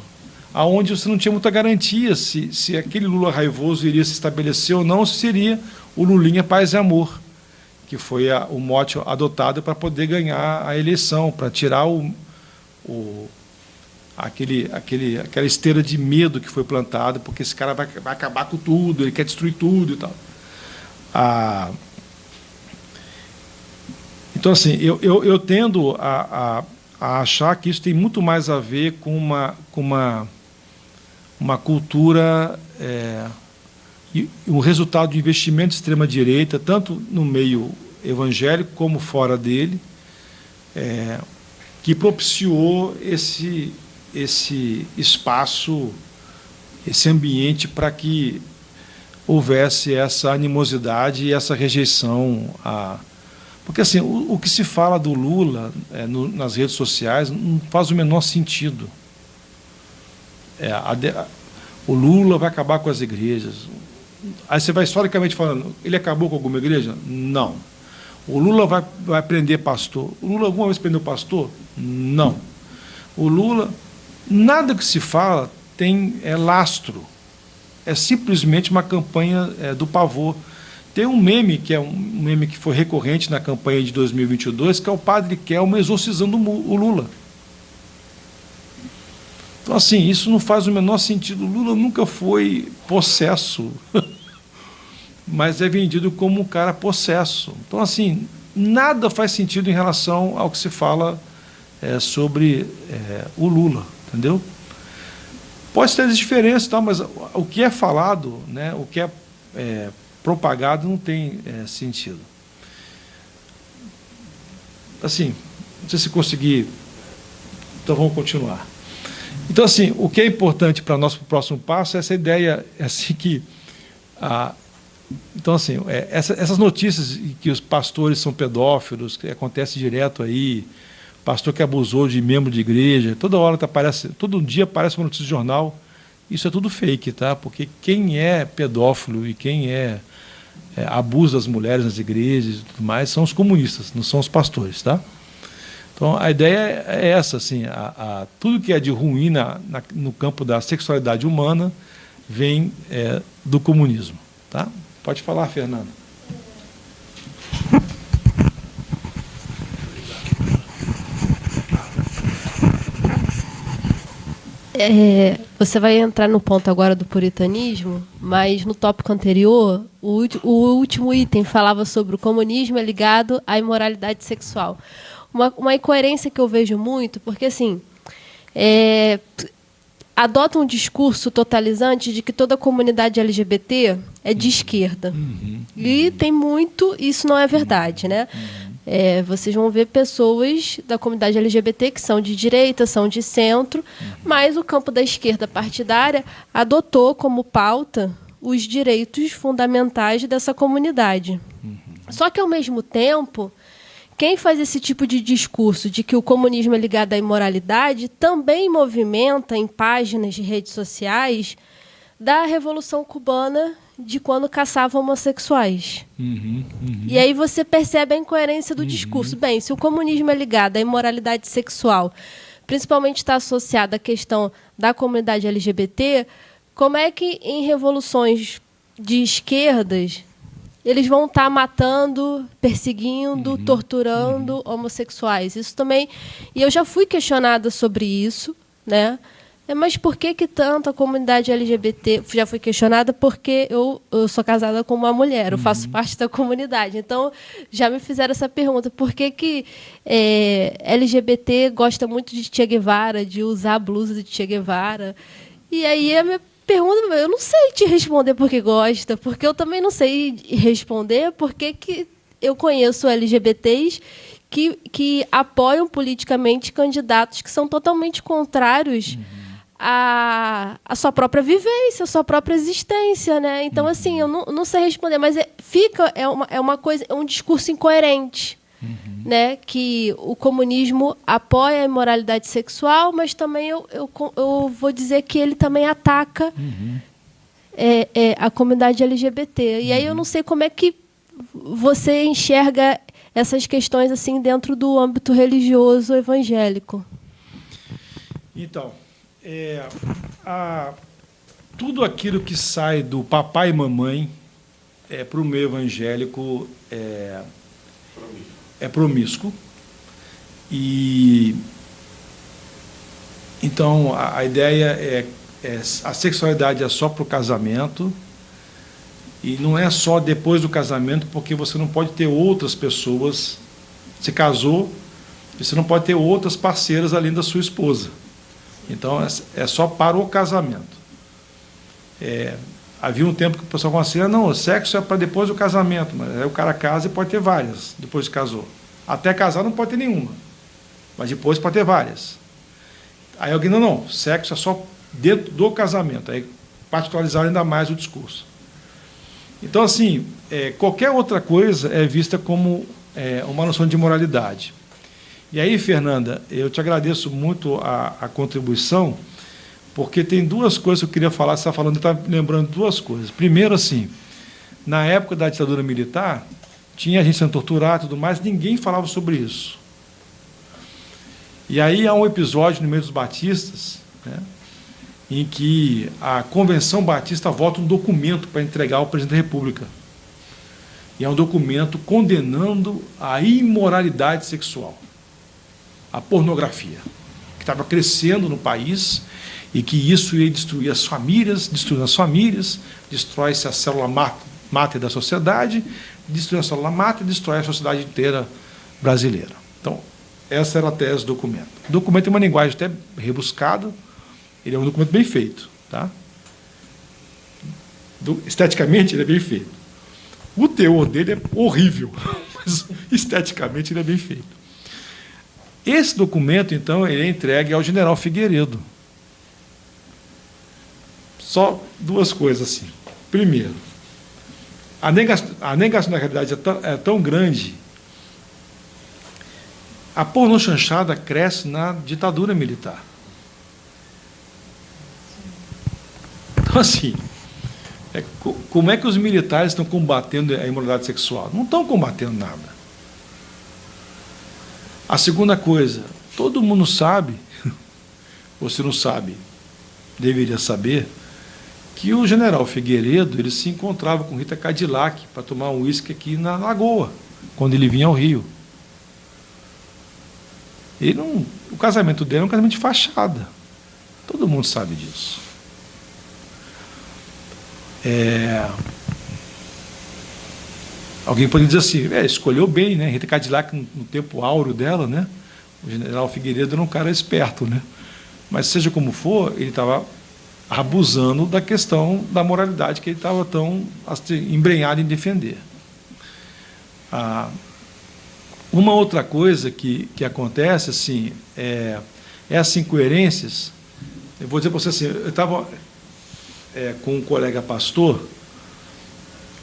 A: aonde você não tinha muita garantia se aquele Lula raivoso iria se estabelecer ou não, ou se seria o Lulinha Paz e Amor, que foi o mote adotado para poder ganhar a eleição, para tirar aquela esteira de medo que foi plantada, porque esse cara vai acabar com tudo, ele quer destruir tudo e tal. Então, assim, eu tendo a achar que isso tem muito mais a ver com uma cultura e um resultado de investimento de extrema-direita, tanto no meio evangélico como fora dele, que propiciou esse espaço, esse ambiente para que houvesse essa animosidade e essa rejeição a... Porque assim, o que se fala do Lula nas redes sociais não faz o menor sentido. O Lula vai acabar com as igrejas. Aí você vai historicamente falando, ele acabou com alguma igreja? Não. O Lula vai prender pastor. O Lula alguma vez prendeu pastor? Não. O Lula, nada que se fala tem lastro. É simplesmente uma campanha do pavor. Tem um meme, que é um meme que foi recorrente na campanha de 2022, que é o padre Kelmo exorcizando o Lula. Então, assim, isso não faz o menor sentido. O Lula nunca foi possesso, mas é vendido como um cara possesso. Então, assim, nada faz sentido em relação ao que se fala sobre o Lula, entendeu? Pode ter diferenças, tá, mas o que é falado, né, o que é propagado não tem sentido. Assim, não sei se conseguir, então vamos continuar. Então, assim, o que é importante para nós, para o próximo passo, é essa ideia, assim, que... então, assim, essas notícias que os pastores são pedófilos, que acontece direto aí, pastor que abusou de membro de igreja, toda hora todo dia aparece uma notícia de jornal, isso é tudo fake, tá? Porque quem é pedófilo e quem abusa das mulheres nas igrejas e tudo mais são os comunistas, não são os pastores, tá? Então, a ideia é essa, assim, tudo que é de ruim no campo da sexualidade humana vem do comunismo, tá? Pode falar, Fernanda.
G: Você vai entrar no ponto agora do puritanismo, mas no tópico anterior, o último item falava sobre o comunismo ligado à imoralidade sexual. Uma incoerência que eu vejo muito, porque assim, adota um discurso totalizante de que toda a comunidade LGBT é de esquerda. E tem muito, isso não é verdade, né? Vocês vão ver pessoas da comunidade LGBT que são de direita, são de centro, mas o campo da esquerda partidária adotou como pauta os direitos fundamentais dessa comunidade. Só que, ao mesmo tempo, quem faz esse tipo de discurso de que o comunismo é ligado à imoralidade também movimenta em páginas de redes sociais da Revolução Cubana, de quando caçavam homossexuais. E aí você percebe a incoerência do discurso. Bem, se o comunismo é ligado à imoralidade sexual, principalmente está associado à questão da comunidade LGBT, como é que em revoluções de esquerdas eles vão estar matando, perseguindo, torturando homossexuais? Isso também... E eu já fui questionada sobre isso, né? Mas por que tanto a comunidade LGBT... Já fui questionada porque eu sou casada com uma mulher, eu faço parte da comunidade. Então, já me fizeram essa pergunta. Por que LGBT gosta muito de Che Guevara, de usar a blusa de Che Guevara? E aí a minha pergunta, eu não sei te responder por que gosta, porque eu também não sei responder porque eu conheço LGBTs que apoiam politicamente candidatos que são totalmente contrários a sua própria vivência, a sua própria existência, né? Então, assim, eu não sei responder, mas uma coisa, é um discurso incoerente, né? Que o comunismo apoia a imoralidade sexual, mas também eu vou dizer que ele também ataca a comunidade LGBT. E aí eu não sei como é que você enxerga essas questões assim dentro do âmbito religioso evangélico.
A: Então, tudo aquilo que sai do papai e mamãe para o meio evangélico é promíscuo. E então a ideia a sexualidade é só para o casamento, e não é só depois do casamento, porque você não pode ter outras pessoas. Você casou, você não pode ter outras parceiras além da sua esposa. Então, é só para o casamento. Havia um tempo que o pessoal falava assim, não, o sexo é para depois do casamento, mas aí o cara casa e pode ter várias, depois que casou. Até casar não pode ter nenhuma, mas depois pode ter várias. Aí alguém, não, sexo é só dentro do casamento. Aí particularizaram ainda mais o discurso. Então, assim, qualquer outra coisa é vista como uma noção de moralidade. E aí, Fernanda, eu te agradeço muito a contribuição, porque tem duas coisas que eu queria falar. Você está falando, está lembrando duas coisas. Primeiro, assim, na época da ditadura militar, tinha gente sendo torturada e tudo mais, ninguém falava sobre isso. E aí há um episódio no meio dos batistas, né, em que a Convenção Batista vota um documento para entregar ao presidente da República. E é um documento condenando a imoralidade sexual, a pornografia, que estava crescendo no país e que isso ia destruir as famílias, destrói-se a célula máter da sociedade, destrói a célula máter e destrói a sociedade inteira brasileira. Então, essa era a tese do documento. O documento tem uma linguagem até rebuscada, ele é um documento bem feito, tá? Esteticamente, ele é bem feito. O teor dele é horrível, mas esteticamente ele é bem feito. Esse documento, então, ele é entregue ao general Figueiredo. Só duas coisas assim. Primeiro, a negação da realidade é tão grande. A pornochanchada cresce na ditadura militar. Então, assim, como é que os militares estão combatendo a imoralidade sexual? Não estão combatendo nada. A segunda coisa, todo mundo sabe, ou se não sabe, deveria saber, que o general Figueiredo ele se encontrava com Rita Cadillac para tomar um uísque aqui na Lagoa, quando ele vinha ao Rio. O casamento dele é um casamento de fachada. Todo mundo sabe disso. Alguém pode dizer assim, escolheu bem, né? Rita Cadillac, no tempo áureo dela, né? O general Figueiredo era um cara esperto, né? Mas seja como for, ele estava abusando da questão da moralidade que ele estava tão embrenhado em defender. Uma outra coisa que acontece, assim, essas incoerências, eu vou dizer para você assim, eu estava com um colega pastor,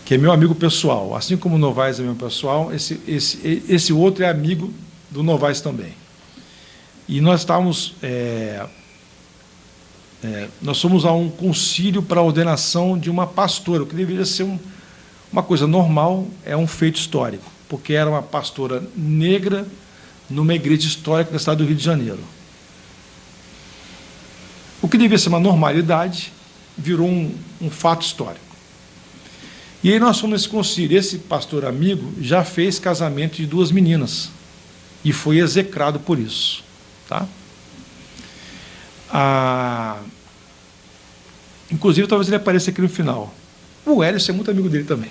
A: que é meu amigo pessoal, assim como o Novaes é meu pessoal, esse outro é amigo do Novaes também. E nós estávamos... nós fomos a um concílio para a ordenação de uma pastora, o que deveria ser uma coisa normal, é um feito histórico, porque era uma pastora negra numa igreja histórica da cidade do Rio de Janeiro. O que devia ser uma normalidade virou um fato histórico. E aí nós fomos nesse concílio. Esse pastor amigo já fez casamento de 2 meninas e foi execrado por isso. Tá? Inclusive, talvez ele apareça aqui no final. O Hélio é muito amigo dele também.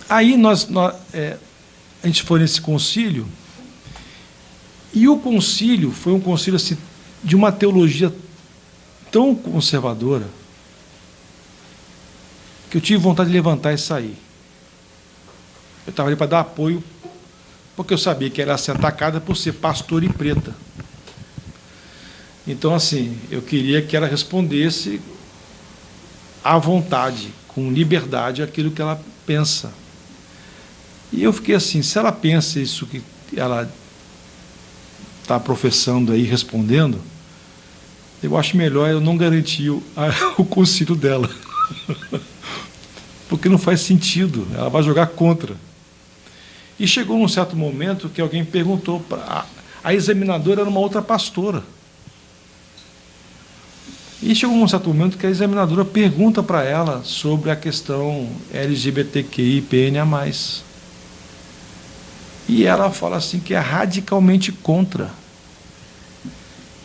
A: Aí a gente foi nesse concílio, e o concílio foi um concílio assim, de uma teologia tão conservadora que eu tive vontade de levantar e sair. Eu estava ali para dar apoio, porque eu sabia que ela ia ser atacada por ser pastora e preta. Então, assim, eu queria que ela respondesse à vontade, com liberdade, aquilo que ela pensa. E eu fiquei assim, se ela pensa isso que ela está professando aí, respondendo, eu acho melhor eu não garantir o concílio dela. Porque não faz sentido, ela vai jogar contra. E chegou num certo momento que alguém perguntou, a examinadora era uma outra pastora. E chegou num certo momento que a examinadora pergunta para ela sobre a questão LGBTQI+PNA+. E ela fala assim que é radicalmente contra.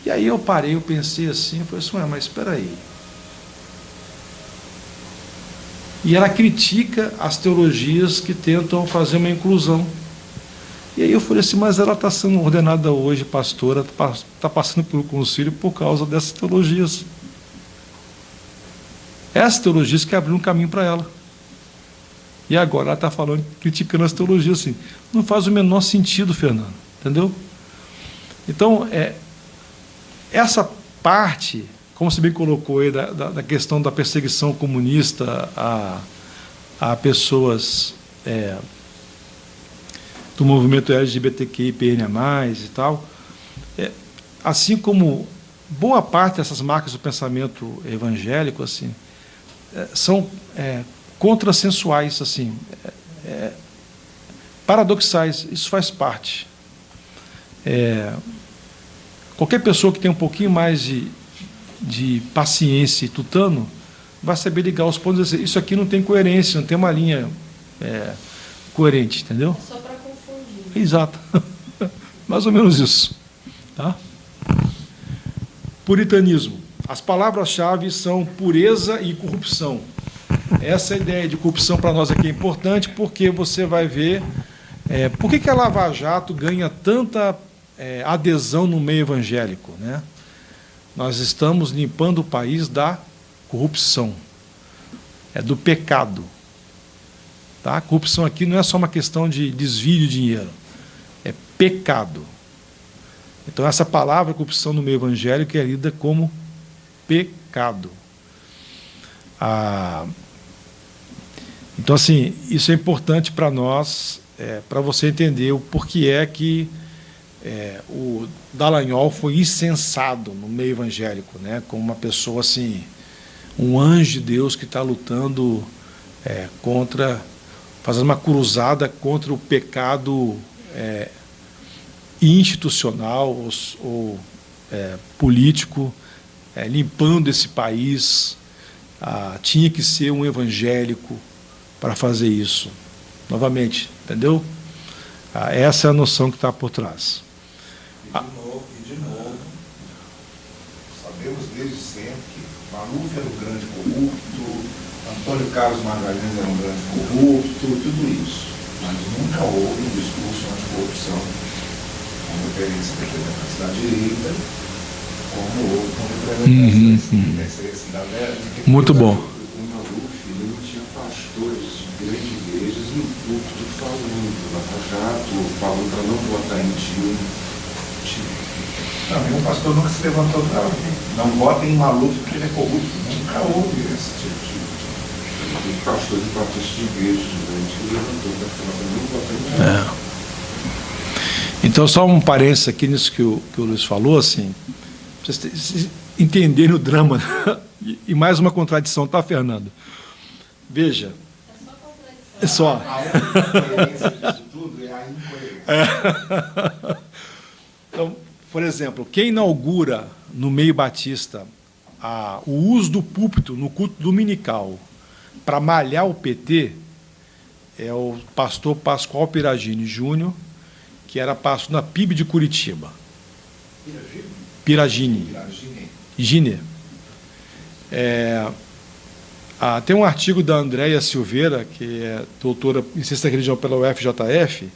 A: E aí eu parei, eu pensei assim, eu falei assim, mas espera aí. E ela critica as teologias que tentam fazer uma inclusão. E aí eu falei assim, mas ela está sendo ordenada hoje, pastora, está passando pelo concílio por causa dessas teologias. Essas teologias que abriram um caminho para ela. E agora ela está falando, criticando as teologias assim. Não faz o menor sentido, Fernando. Entendeu? Então, essa parte como você bem colocou aí, da questão da perseguição comunista a pessoas do movimento LGBTQI, PN+, e tal, assim como boa parte dessas marcas do pensamento evangélico, assim, são contrassensuais, assim, paradoxais. Isso faz parte. Qualquer pessoa que tem um pouquinho mais de paciência e tutano vai saber ligar os pontos e dizer, isso aqui não tem coerência, não tem uma linha coerente, entendeu?
G: Só para confundir.
A: Exato. Mais ou menos isso. Tá? Puritanismo. As palavras-chave são pureza e corrupção. Essa ideia de corrupção para nós aqui é importante, porque você vai ver por que a Lava Jato ganha tanta adesão no meio evangélico, né? Nós estamos limpando o país da corrupção, do pecado. Tá? A corrupção aqui não é só uma questão de desvio de dinheiro, é pecado. Então, essa palavra corrupção no meio evangélico é lida como pecado. Então, assim, isso é importante para nós, para você entender o porquê é que o Dallagnol foi incensado no meio evangélico, né, como uma pessoa assim, um anjo de Deus que está lutando fazendo uma cruzada contra o pecado institucional ou político, limpando esse país. Tinha que ser um evangélico para fazer isso. Novamente, entendeu? Essa é a noção que está por trás.
B: E de novo, sabemos desde sempre que Maluf era um grande corrupto, Antônio Carlos Magalhães era um grande corrupto, tudo isso. Mas nunca houve um discurso anticorrupção com referência à direita, como houve com referência da galera.
A: Muito bom.
H: O Maluf, ele não tinha pastores de grandes igrejas no púlpito falando, Lava Jato, falando para não votar em Dilma.
B: Não, nenhum pastor nunca se levantou para não votem em Maluf porque ele é corrupto. Nunca houve esse tipo de
H: pastor de batistas de igrejas grandes que levantou para falar para não votar em Maluf.
A: Então, só um parênteses aqui nisso que o Luiz falou, assim, para vocês entenderem o drama, e mais uma contradição, tá, Fernando? Veja. É só.
B: A incoerência disso tudo é a incoerência.
A: Então, por exemplo, quem inaugura no meio batista o uso do púlpito no culto dominical para malhar o PT é o pastor Pascoal Piragini Júnior, que era pastor na PIB de Curitiba. Piragini. Gine. Tem um artigo da Andréia Silveira, que é doutora em Ciência da Religião pela UFJF,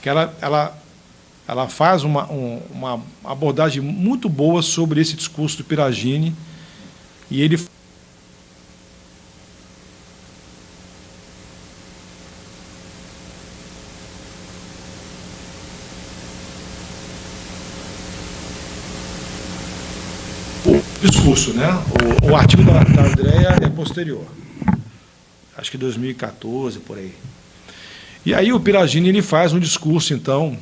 A: que ela faz uma abordagem muito boa sobre esse discurso do Piragini, e ele o discurso, né? O artigo da Andréia é posterior, acho que 2014, por aí. E aí o Piragini ele faz um discurso, então,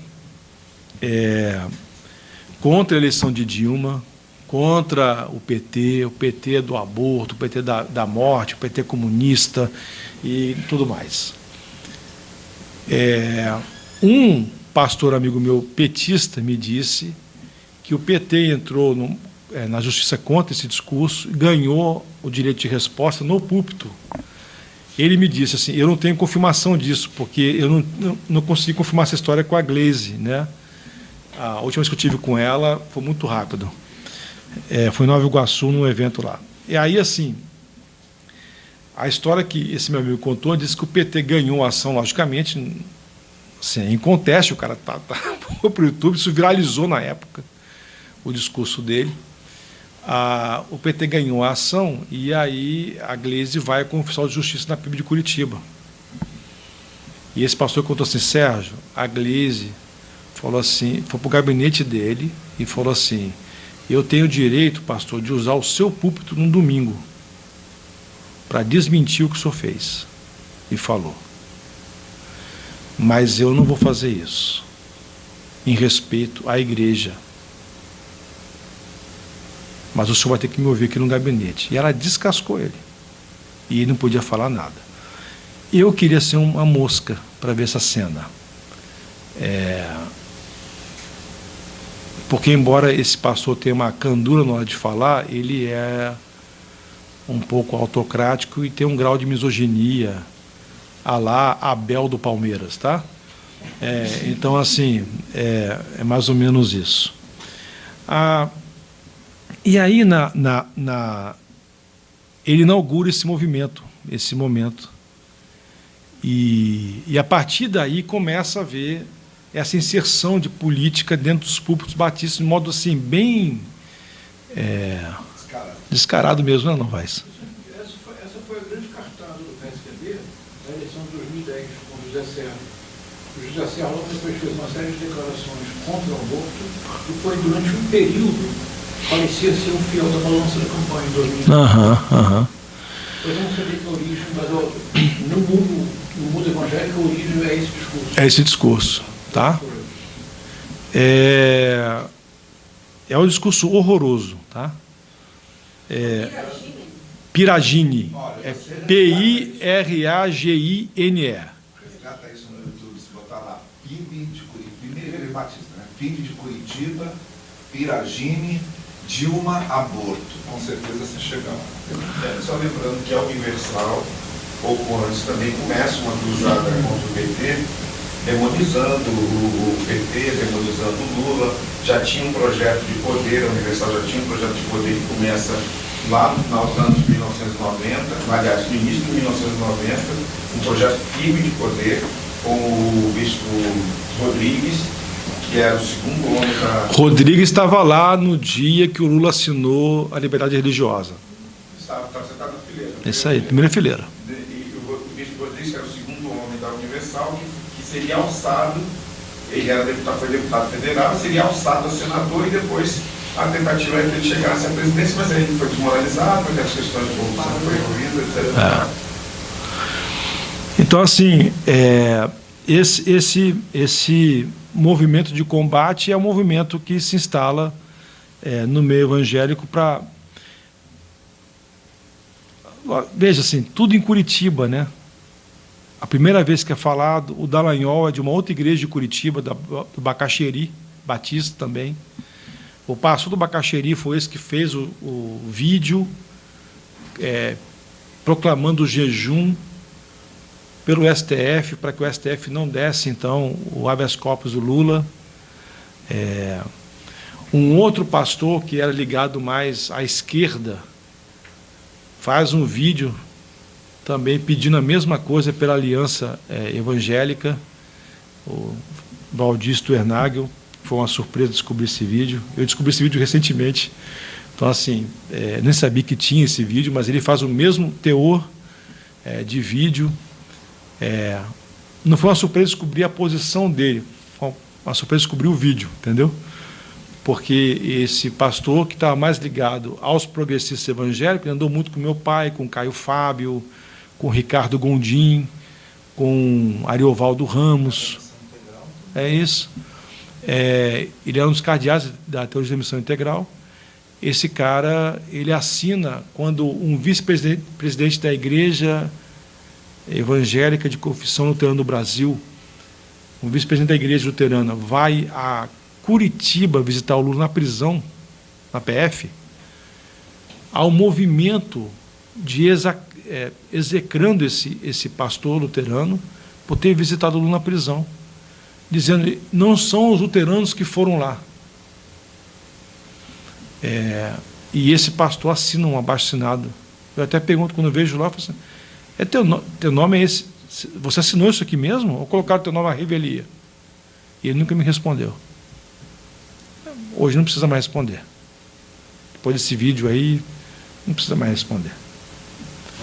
A: contra a eleição de Dilma, contra o PT do aborto, o PT da morte, o PT comunista e tudo mais. Um pastor amigo meu, petista, me disse que o PT entrou na justiça contra esse discurso e ganhou o direito de resposta no púlpito. Ele me disse assim, eu não tenho confirmação disso, porque eu não consegui confirmar essa história com a Gleisi, né? A última vez que eu tive com ela foi muito rápido. Foi em Nova Iguaçu, num evento lá. E aí, assim, a história que esse meu amigo contou diz que o PT ganhou a ação, logicamente, assim, em conteste, o cara para o YouTube, isso viralizou na época, o discurso dele. O PT ganhou a ação e aí a Gleisi vai com o oficial de justiça na PIB de Curitiba. E esse pastor contou assim, Sérgio, a Gleisi falou assim, foi para o gabinete dele e falou assim, eu tenho o direito, pastor, de usar o seu púlpito no domingo para desmentir o que o senhor fez e falou. Mas eu não vou fazer isso, em respeito à igreja. Mas o senhor vai ter que me ouvir aqui no gabinete. E ela descascou ele. E ele não podia falar nada. Eu queria ser uma mosca para ver essa cena. Porque, embora esse pastor tenha uma candura na hora de falar, ele é um pouco autocrático e tem um grau de misoginia, à lá Abel do Palmeiras, tá? Então, assim, é mais ou menos isso. E aí, ele inaugura esse movimento, esse momento. E a partir daí começa a haver essa inserção de política dentro dos púlpitos batistas, de modo assim, bem descarado mesmo, não, Vaz?
D: Essa foi a grande cartada do PSDB na eleição de 2010, com o José Serra. O José Serra depois fez uma série de declarações contra o aborto, e foi durante um período, parecia ser um fiel da balança da campanha em 2010. Eu não sabia que a origem, mas no mundo evangélico a origem é esse discurso.
A: É esse discurso, tá? É um discurso horroroso, tá? Piragine. É Piragine.
B: Resgata isso no YouTube, se botar lá, PIB de Curitiba, primeiro Igreja Batista, né? PIB de Curitiba, Piragine, Dilma, aborto. Com certeza você chega lá.
H: Só lembrando que a Universal, pouco antes, também começa uma cruzada contra o PT, demonizando o PT, demonizando o Lula. Já tinha um projeto de poder, a Universal já tinha um projeto de poder que começa lá no final dos anos 1990, aliás, no início de 1990, um projeto firme de poder, com o bispo Rodrigues, que era o segundo homem da...
A: Rodrigues estava lá no dia que o Lula assinou a liberdade religiosa.
H: Estava sentado na fileira.
A: Isso aí, primeira fileira.
H: E o bispo Rodrigues era o segundo homem da Universal, que seria alçado, ele era deputado, foi deputado federal, seria alçado a senador, e depois a tentativa era que ele chegasse à presidência, mas aí ele foi desmoralizado, porque as questões de corrupção foi incluídas, etc.
A: Então, assim, esse movimento de combate é um movimento que se instala no meio evangélico para... Veja, assim, tudo em Curitiba, né? A primeira vez que é falado, o Dallagnol é de uma outra igreja de Curitiba, do Bacaxeri, Batista também. O pastor do Bacaxeri foi esse que fez o vídeo proclamando o jejum pelo STF, para que o STF não desse, então, o habeas corpus do Lula. Um outro pastor, que era ligado mais à esquerda, faz um vídeo também pedindo a mesma coisa pela aliança evangélica, o Valdisto Ernagel. Foi uma surpresa descobrir esse vídeo. Eu descobri esse vídeo recentemente. Então, assim, nem sabia que tinha esse vídeo, mas ele faz o mesmo teor de vídeo. Não foi uma surpresa descobrir a posição dele, foi uma surpresa descobrir o vídeo, entendeu? Porque esse pastor, que estava mais ligado aos progressistas evangélicos, ele andou muito com meu pai, com Caio Fábio, com Ricardo Gondim, com Ariovaldo Ramos. É isso. Ele é um dos cardeais da Teologia da Missão Integral. Esse cara, ele assina quando um vice-presidente da Igreja Evangélica de Confissão Luterana do Brasil, um vice-presidente da Igreja Luterana, vai a Curitiba visitar o Lula na prisão, na PF, há um movimento de execrando esse pastor luterano por ter visitado o Lula na prisão, dizendo que não são os luteranos que foram lá. E esse pastor assina um abaixo-assinado. Eu até pergunto, quando eu vejo lá, eu falo assim, teu nome é esse? Você assinou isso aqui mesmo? Ou colocaram teu nome à revelia? E ele nunca me respondeu. Hoje não precisa mais responder. Depois desse vídeo aí, não precisa mais responder.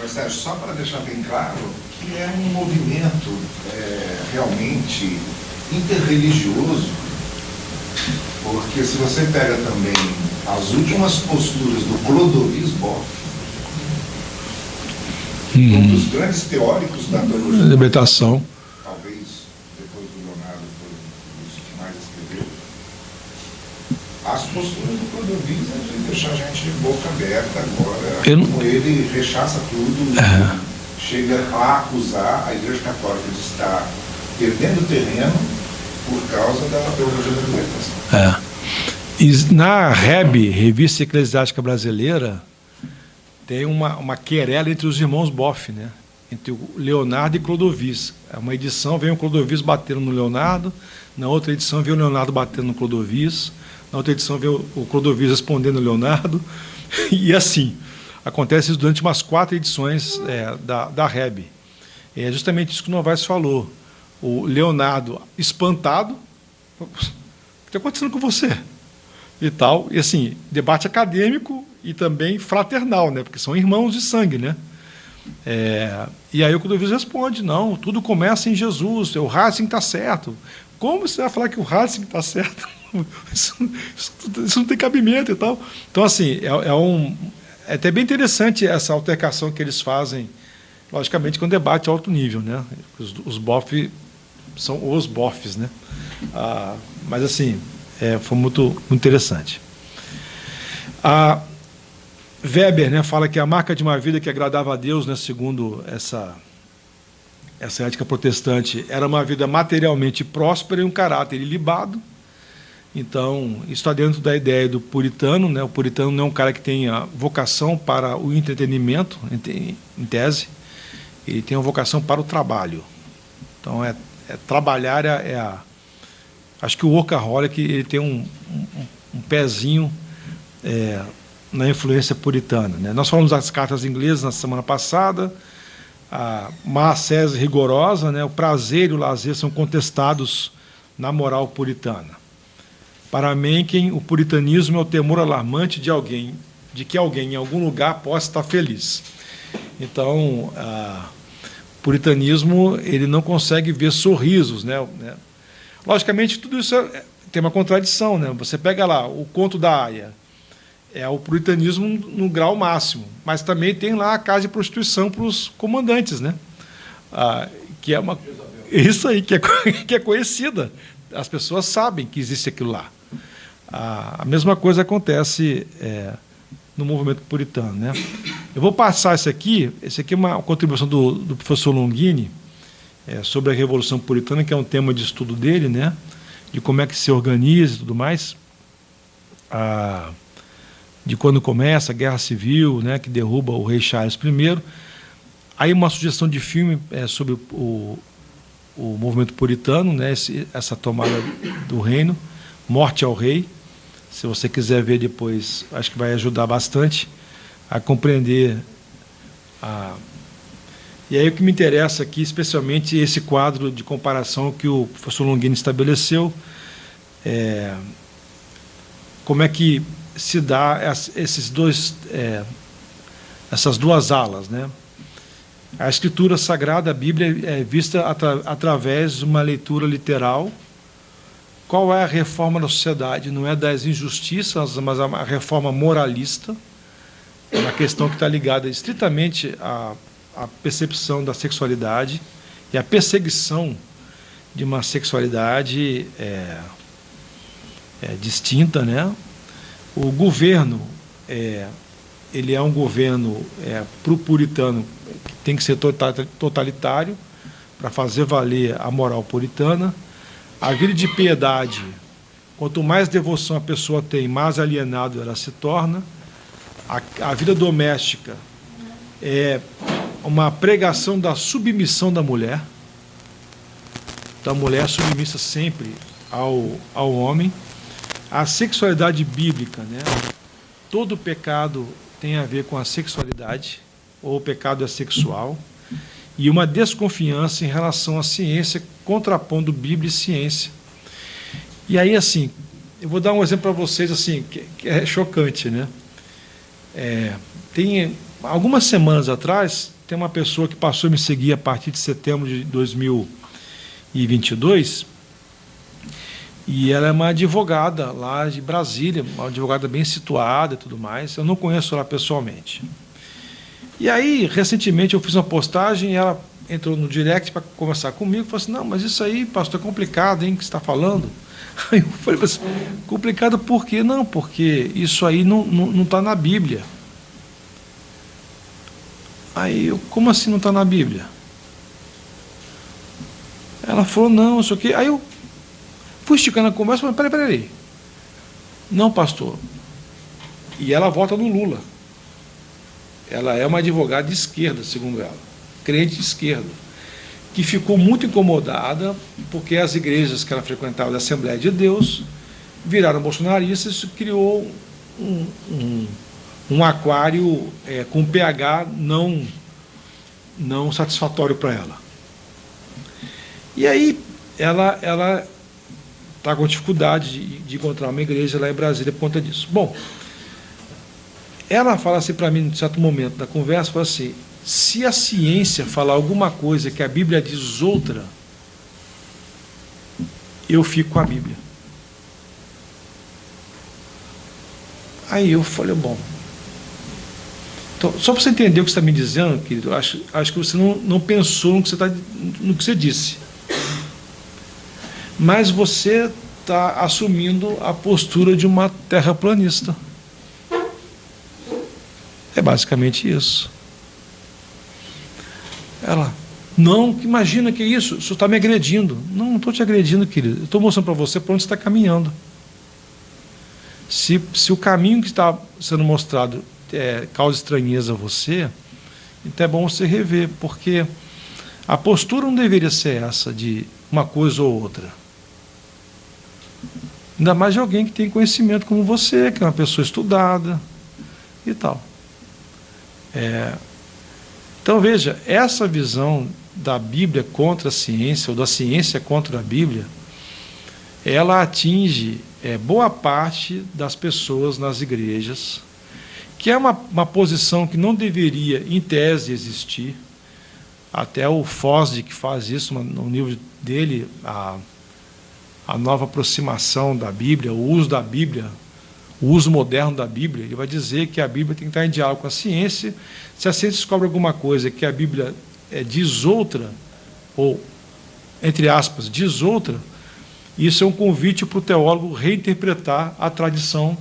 B: Mas, Sérgio, só para deixar bem claro, que é um movimento realmente interreligioso, Porque se você pega também as últimas posturas do Clodovis Boff, um dos grandes teóricos da teologia,
A: libertação,
B: talvez depois do Leonardo foi um dos que mais escreveu, as posturas do Clodovis é de deixar a gente de boca aberta agora. Como ele rechaça tudo, chega a acusar a Igreja Católica de estar perdendo terreno por causa da teologia da libertação.
A: E na REB, Revista Eclesiástica Brasileira, tem uma querela entre os irmãos Boff, né? Entre o Leonardo e Clodovis. Uma edição vem o Clodovis batendo no Leonardo, na outra edição vem o Leonardo batendo no Clodovis, na outra edição vem o Clodovis respondendo o Leonardo, e assim, acontece isso durante umas 4 edições da REB. É justamente isso que o Novaes falou. O Leonardo espantado, o que está acontecendo com você? E tal, e assim, debate acadêmico e também fraternal, né? Porque são irmãos de sangue, né? E aí o Clodovis responde, não, tudo começa em Jesus, o Ratzinger está certo. Como você vai falar que o Ratzinger está certo? Isso não tem cabimento e tal. Então, assim, é até bem interessante essa altercação que eles fazem, logicamente, com um debate alto nível, né? Os Boff são os Boffs, né? Mas, assim, foi muito interessante. A Weber, né, fala que a marca de uma vida que agradava a Deus, né, segundo essa ética protestante, era uma vida materialmente próspera e um caráter ilibado. Então, isso está dentro da ideia do puritano, né? O puritano não é um cara que tenha vocação para o entretenimento, em tese, ele tem uma vocação para o trabalho. Então, trabalhar acho que o workaholic ele tem um pezinho na influência puritana, né? Nós falamos das cartas inglesas na semana passada, a má ascese rigorosa, né? O prazer e o lazer são contestados na moral puritana. Para Mencken, o puritanismo é o temor alarmante de que alguém em algum lugar possa estar feliz. Então, o puritanismo ele não consegue ver sorrisos, né? Logicamente, tudo isso tem uma contradição, né? Você pega lá o Conto da Aia, é o puritanismo no grau máximo, mas também tem lá a casa de prostituição para os comandantes, né? Que é isso aí, que é conhecida. As pessoas sabem que existe aquilo lá. A mesma coisa acontece no movimento puritano, né? Eu vou passar esse aqui é uma contribuição do professor Longini sobre a Revolução Puritana, que é um tema de estudo dele, né? De como é que se organiza e tudo mais, de quando começa a Guerra Civil, né? Que derruba o rei Charles I. Aí uma sugestão de filme sobre o movimento puritano, né? Essa tomada do reino, Morte ao Rei. Se você quiser ver depois, acho que vai ajudar bastante a compreender. E aí o que me interessa aqui, especialmente esse quadro de comparação que o professor Longini estabeleceu, como é que se dá essas duas alas, né? A Escritura Sagrada, a Bíblia, é vista através de uma leitura literal. Qual é a reforma da sociedade? Não é das injustiças, mas a reforma moralista. É uma questão que está ligada estritamente à percepção da sexualidade e à perseguição de uma sexualidade distinta, né? O governo, ele é um governo para o puritano que tem que ser totalitário para fazer valer a moral puritana. A vida de piedade, quanto mais devoção a pessoa tem, mais alienado ela se torna. A vida doméstica é uma pregação da submissão da mulher. Então, a mulher é submissa sempre ao homem. A sexualidade bíblica, né? Todo pecado tem a ver com a sexualidade, ou o pecado é sexual. E uma desconfiança em relação à ciência, contrapondo Bíblia e ciência. E aí, assim, eu vou dar um exemplo para vocês, assim, que é chocante, né? Tem algumas semanas atrás, tem uma pessoa que passou a me seguir a partir de setembro de 2022, E ela é uma advogada lá de Brasília, uma advogada bem situada e tudo mais. Eu não conheço ela pessoalmente. E aí, recentemente, eu fiz uma postagem e ela entrou no direct para conversar comigo e falou assim, não, mas isso aí, pastor, é complicado, hein, que você está falando? Aí eu falei assim, complicado por quê? Não, porque isso aí não está na Bíblia. Aí eu, como assim não está na Bíblia? Ela falou, não, isso aqui. Aí eu fui esticando a conversa, mas peraí. Não, pastor. E ela vota no Lula. Ela é uma advogada de esquerda, segundo ela, crente de esquerda, que ficou muito incomodada porque as igrejas que ela frequentava da Assembleia de Deus viraram bolsonaristas e isso criou um aquário com pH não satisfatório para ela. E aí ela está com dificuldade de encontrar uma igreja lá em Brasília por conta disso. Bom, ela fala assim para mim, em certo momento da conversa, fala assim, se a ciência falar alguma coisa que a Bíblia diz outra, eu fico com a Bíblia. Aí eu falei, bom, então, só para você entender o que você está me dizendo, querido, acho que você não pensou no que você disse. Mas você está assumindo a postura de uma terraplanista. É basicamente isso. Ela, não, imagina que isso, o senhor está me agredindo. Não estou te agredindo, querido. Eu estou mostrando para você para onde você está caminhando. Se o caminho que está sendo mostrado causa estranheza a você, então é bom você rever, porque a postura não deveria ser essa de uma coisa ou outra. Ainda mais de alguém que tem conhecimento como você, que é uma pessoa estudada e tal. Então, veja, essa visão da Bíblia contra a ciência, ou da ciência contra a Bíblia, ela atinge boa parte das pessoas nas igrejas, que é uma posição que não deveria, em tese, existir. Até o Fosdi, que faz isso no livro dele, a nova aproximação da Bíblia, o uso da Bíblia, o uso moderno da Bíblia, ele vai dizer que a Bíblia tem que estar em diálogo com a ciência. Se a ciência descobre alguma coisa que a Bíblia diz outra, ou, entre aspas, diz outra, isso é um convite para o teólogo reinterpretar a tradição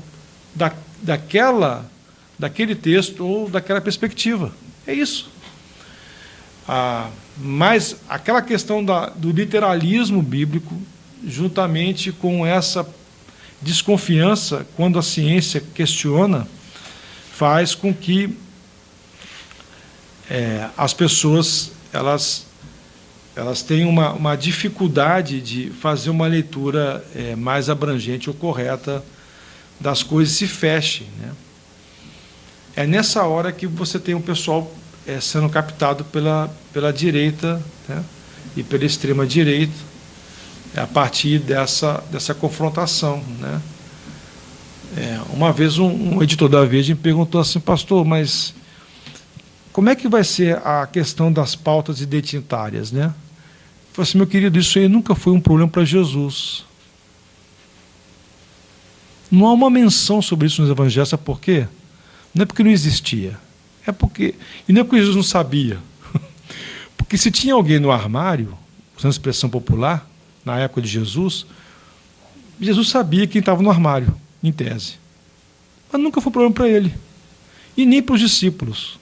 A: daquele texto ou daquela perspectiva. É isso. Mas aquela questão do literalismo bíblico, juntamente com essa desconfiança quando a ciência questiona, faz com que as pessoas elas tenham uma dificuldade de fazer uma leitura mais abrangente ou correta das coisas e se fechem, né? É nessa hora que você tem um pessoal sendo captado pela direita, né, e pela extrema direita, a partir dessa confrontação, né? Uma vez um editor da Veja me perguntou assim, pastor, mas como é que vai ser a questão das pautas identitárias, né? Eu falei assim, meu querido, isso aí nunca foi um problema para Jesus. Não há uma menção sobre isso nos evangelhos, sabe por quê? Não é porque não existia, e não é porque Jesus não sabia. Porque se tinha alguém no armário, usando a expressão popular, na época de Jesus sabia quem estava no armário, em tese. Mas nunca foi problema para ele. E nem para os discípulos.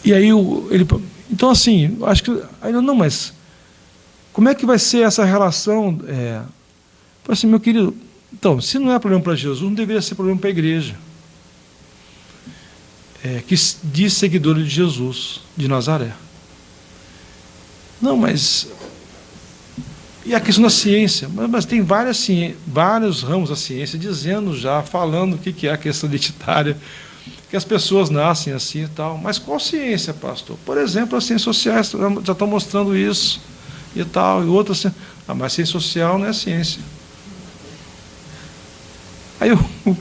A: E aí ele... Então, assim, acho que... Aí não, mas como é que vai ser essa relação? Falei assim, meu querido, então, se não é problema para Jesus, não deveria ser problema para a igreja. Que diz seguidor de Jesus, de Nazaré. Não, mas... E a questão da ciência? Mas tem vários ramos da ciência dizendo já, falando o que é a questão identitária, que as pessoas nascem assim e tal. Mas qual ciência, pastor? Por exemplo, as ciências sociais já estão mostrando isso e tal, e outras... mas ciência social não é ciência. Aí o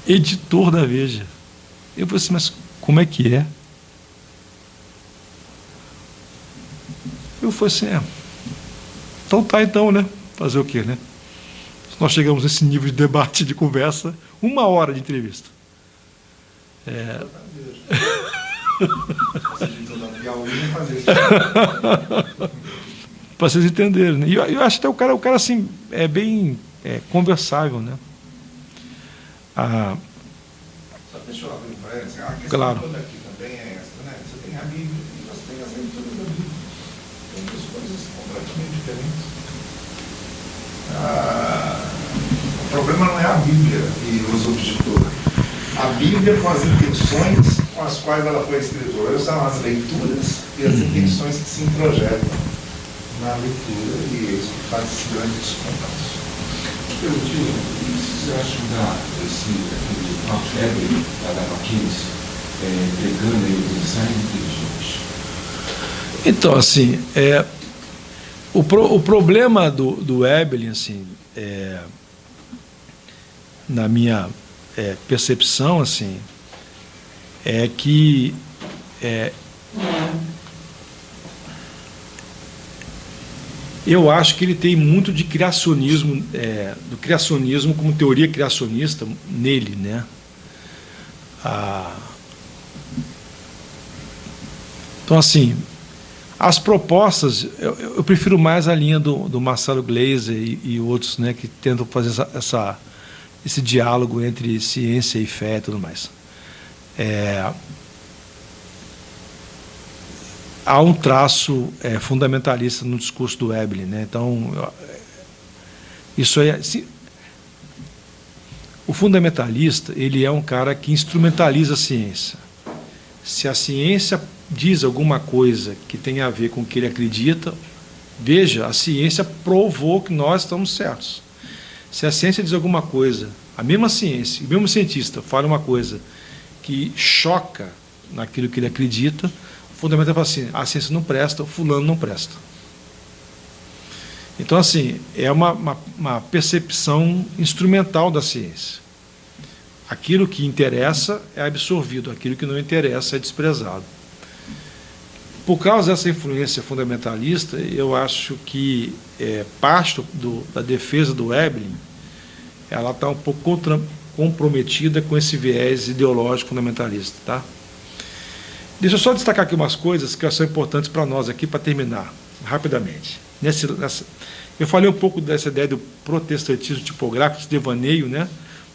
A: editor da Veja, eu falei assim, mas como é que é? Eu falei assim, então tá então, né? Fazer o quê, né? Nós chegamos nesse nível de debate, de conversa, 1 hora de entrevista. Para vocês entenderem, né? E eu acho até o cara assim, é bem conversável, né?
B: Só deixa eu abrir um parênteses. A questão
A: Claro.
B: toda aqui também é essa, né? Você tem a Bíblia e você tem as leituras da Bíblia. São duas coisas completamente diferentes. O problema não é a Bíblia e os objetores. A Bíblia com as intenções com as quais ela foi escrita. Hoje são as leituras e as intenções que se introjetam na leitura, e isso que faz esse grande descontato.
I: Perguntinho, o que vocês acham daquele próprio Evelyn, da Mackenzie, pregando aí os ensaios inteligentes?
A: Então, assim, o problema do Evelyn, assim, na minha percepção, assim, é que eu acho que ele tem muito de criacionismo, do criacionismo como teoria criacionista nele, né? Então, assim, as propostas, eu prefiro mais a linha do Marcelo Gleiser e outros, né, que tentam fazer esse diálogo entre ciência e fé e tudo mais. Há um traço fundamentalista no discurso do Evelyn, né? Então, isso é... O fundamentalista, ele é um cara que instrumentaliza a ciência. Se a ciência diz alguma coisa que tem a ver com o que ele acredita, veja, a ciência provou que nós estamos certos. Se a ciência diz alguma coisa, a mesma ciência, o mesmo cientista fala uma coisa que choca naquilo que ele acredita, o fundamental é assim, a ciência não presta, o fulano não presta. Então, assim, é uma percepção instrumental da ciência. Aquilo que interessa é absorvido, aquilo que não interessa é desprezado. Por causa dessa influência fundamentalista, eu acho que parte da defesa do Evelyn, ela está um pouco comprometida com esse viés ideológico fundamentalista, tá? Deixa eu só destacar aqui umas coisas que são importantes para nós aqui, para terminar, rapidamente. Eu falei um pouco dessa ideia do protestantismo tipográfico, esse devaneio, né,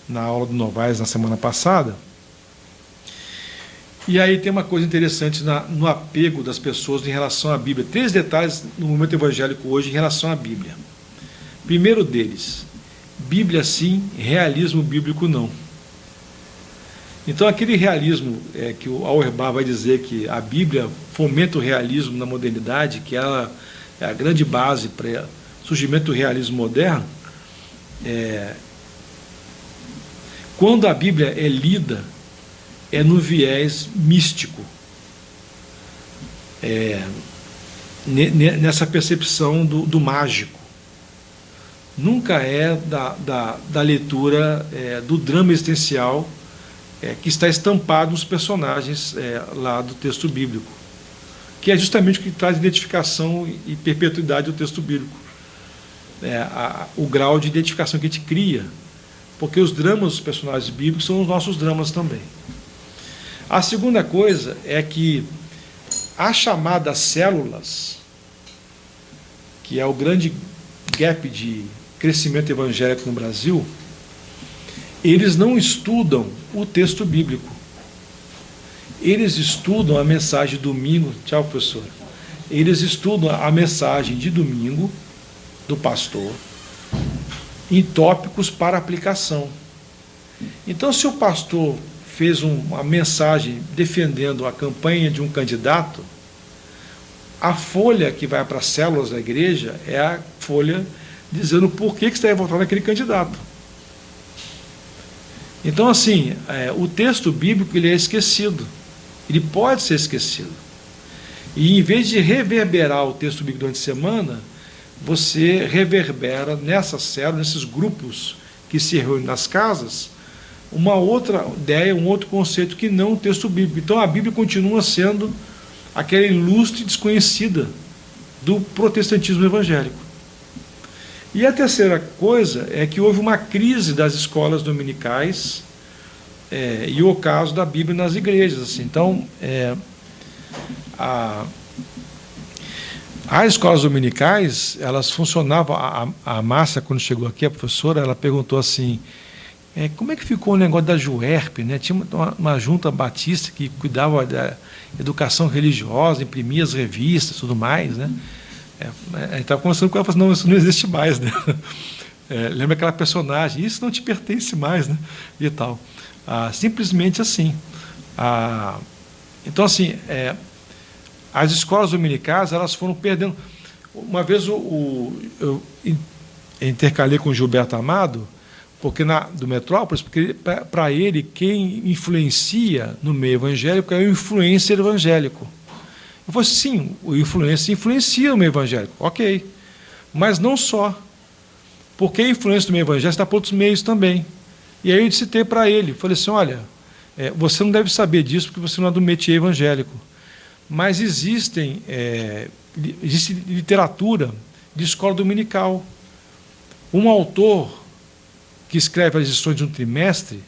A: na aula do Novaes, na semana passada. E aí tem uma coisa interessante no apego das pessoas em relação à Bíblia. 3 detalhes no momento evangélico hoje em relação à Bíblia. Primeiro deles, Bíblia sim, realismo bíblico não. Então, aquele realismo que o Auerbach vai dizer que a Bíblia fomenta o realismo na modernidade, que ela é a grande base para o surgimento do realismo moderno, quando a Bíblia é lida, é no viés místico, nessa percepção do mágico. Nunca é da leitura do drama existencial que está estampado nos personagens lá do texto bíblico, que é justamente o que traz identificação e perpetuidade do texto bíblico. O grau de identificação que a gente cria, porque os dramas dos personagens bíblicos são os nossos dramas também. A segunda coisa é que as chamadas células, que é o grande gap de crescimento evangélico no Brasil, eles não estudam o texto bíblico. Eles estudam a mensagem de domingo. Tchau, professora. Eles estudam a mensagem de domingo do pastor em tópicos para aplicação. Então, se o pastor fez uma mensagem defendendo a campanha de um candidato, a folha que vai para as células da igreja é a folha dizendo por que você deve votar naquele candidato. Então, assim, o texto bíblico ele é esquecido. Ele pode ser esquecido. E, em vez de reverberar o texto bíblico durante a semana, você reverbera nessas células, nesses grupos que se reúnem nas casas, uma outra ideia, um outro conceito que não o texto bíblico. Então, a Bíblia continua sendo aquela ilustre desconhecida do protestantismo evangélico. E a terceira coisa é que houve uma crise das escolas dominicais e o ocaso da Bíblia nas igrejas. Assim. Então, as escolas dominicais, elas funcionavam. A Márcia, quando chegou aqui, a professora, ela perguntou assim, como é que ficou o negócio da JUERP, né? Tinha uma junta batista que cuidava da educação religiosa, imprimia as revistas e tudo mais, né? A gente estava conversando com ela e falou, não, isso não existe mais, né? Lembra aquela personagem, isso não te pertence mais, né? E tal. Simplesmente assim. Então, assim, as escolas dominicais, elas foram perdendo. Uma vez eu intercalei com o Gilberto Amado, porque do Metrópolis, porque para ele, quem influencia no meio evangélico é o influencer evangélico. Eu falei assim, sim, o influencer influencia no meio evangélico, ok. Mas não só. Porque a influência do meio evangélico está por outros meios também. E aí eu citei para ele, falei assim, olha, você não deve saber disso porque você não é do métier evangélico. Mas existe literatura de escola dominical. Um autor que escreve as lições de um trimestre,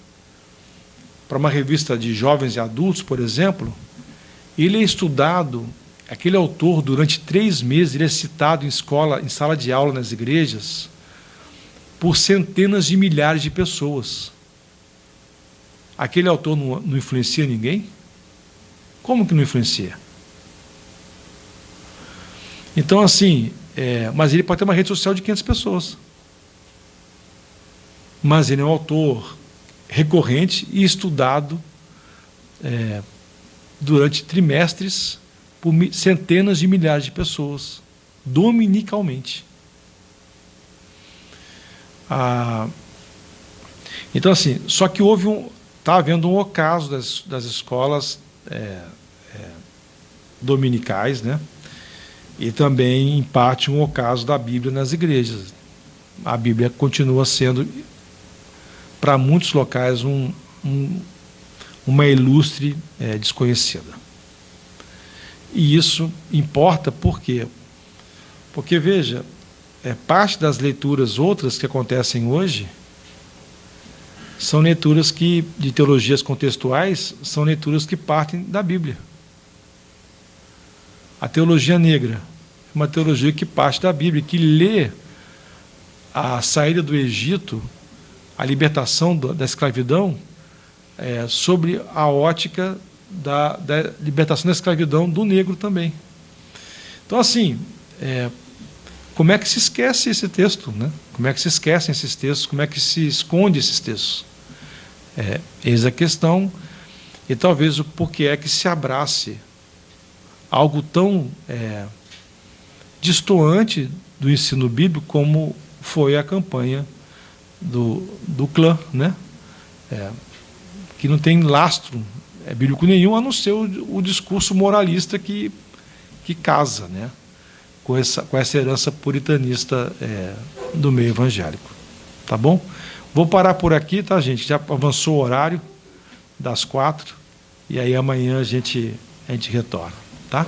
A: para uma revista de jovens e adultos, por exemplo, ele é estudado, aquele autor, durante 3 meses, ele é citado em sala de aula nas igrejas, por centenas de milhares de pessoas. Aquele autor não influencia ninguém? Como que não influencia? Então, assim, mas ele pode ter uma rede social de 500 pessoas. Mas ele é um autor recorrente e estudado durante trimestres por centenas de milhares de pessoas, dominicalmente. Então, assim, só que está havendo um ocaso das escolas dominicais, né? E também, em parte, um ocaso da Bíblia nas igrejas. A Bíblia continua sendo, para muitos locais, uma ilustre desconhecida. E isso importa por quê? Porque, veja, parte das leituras outras que acontecem hoje são leituras de teologias contextuais, são leituras que partem da Bíblia. A teologia negra é uma teologia que parte da Bíblia, que lê a saída do Egito, a libertação da escravidão, sobre a ótica da libertação da escravidão do negro também. Então, assim, como é que se esquece esse texto, né? Como é que se esquecem esses textos? Como é que se esconde esses textos? Eis a questão, e talvez o porquê é que se abrace algo tão destoante do ensino bíblico como foi a campanha do clã, né? Que não tem lastro bíblico nenhum, a não ser o discurso moralista que casa, né? Com essa herança puritanista do meio evangélico. Tá bom? Vou parar por aqui, tá, gente? Já avançou o horário das 4, e aí amanhã a gente retorna, tá?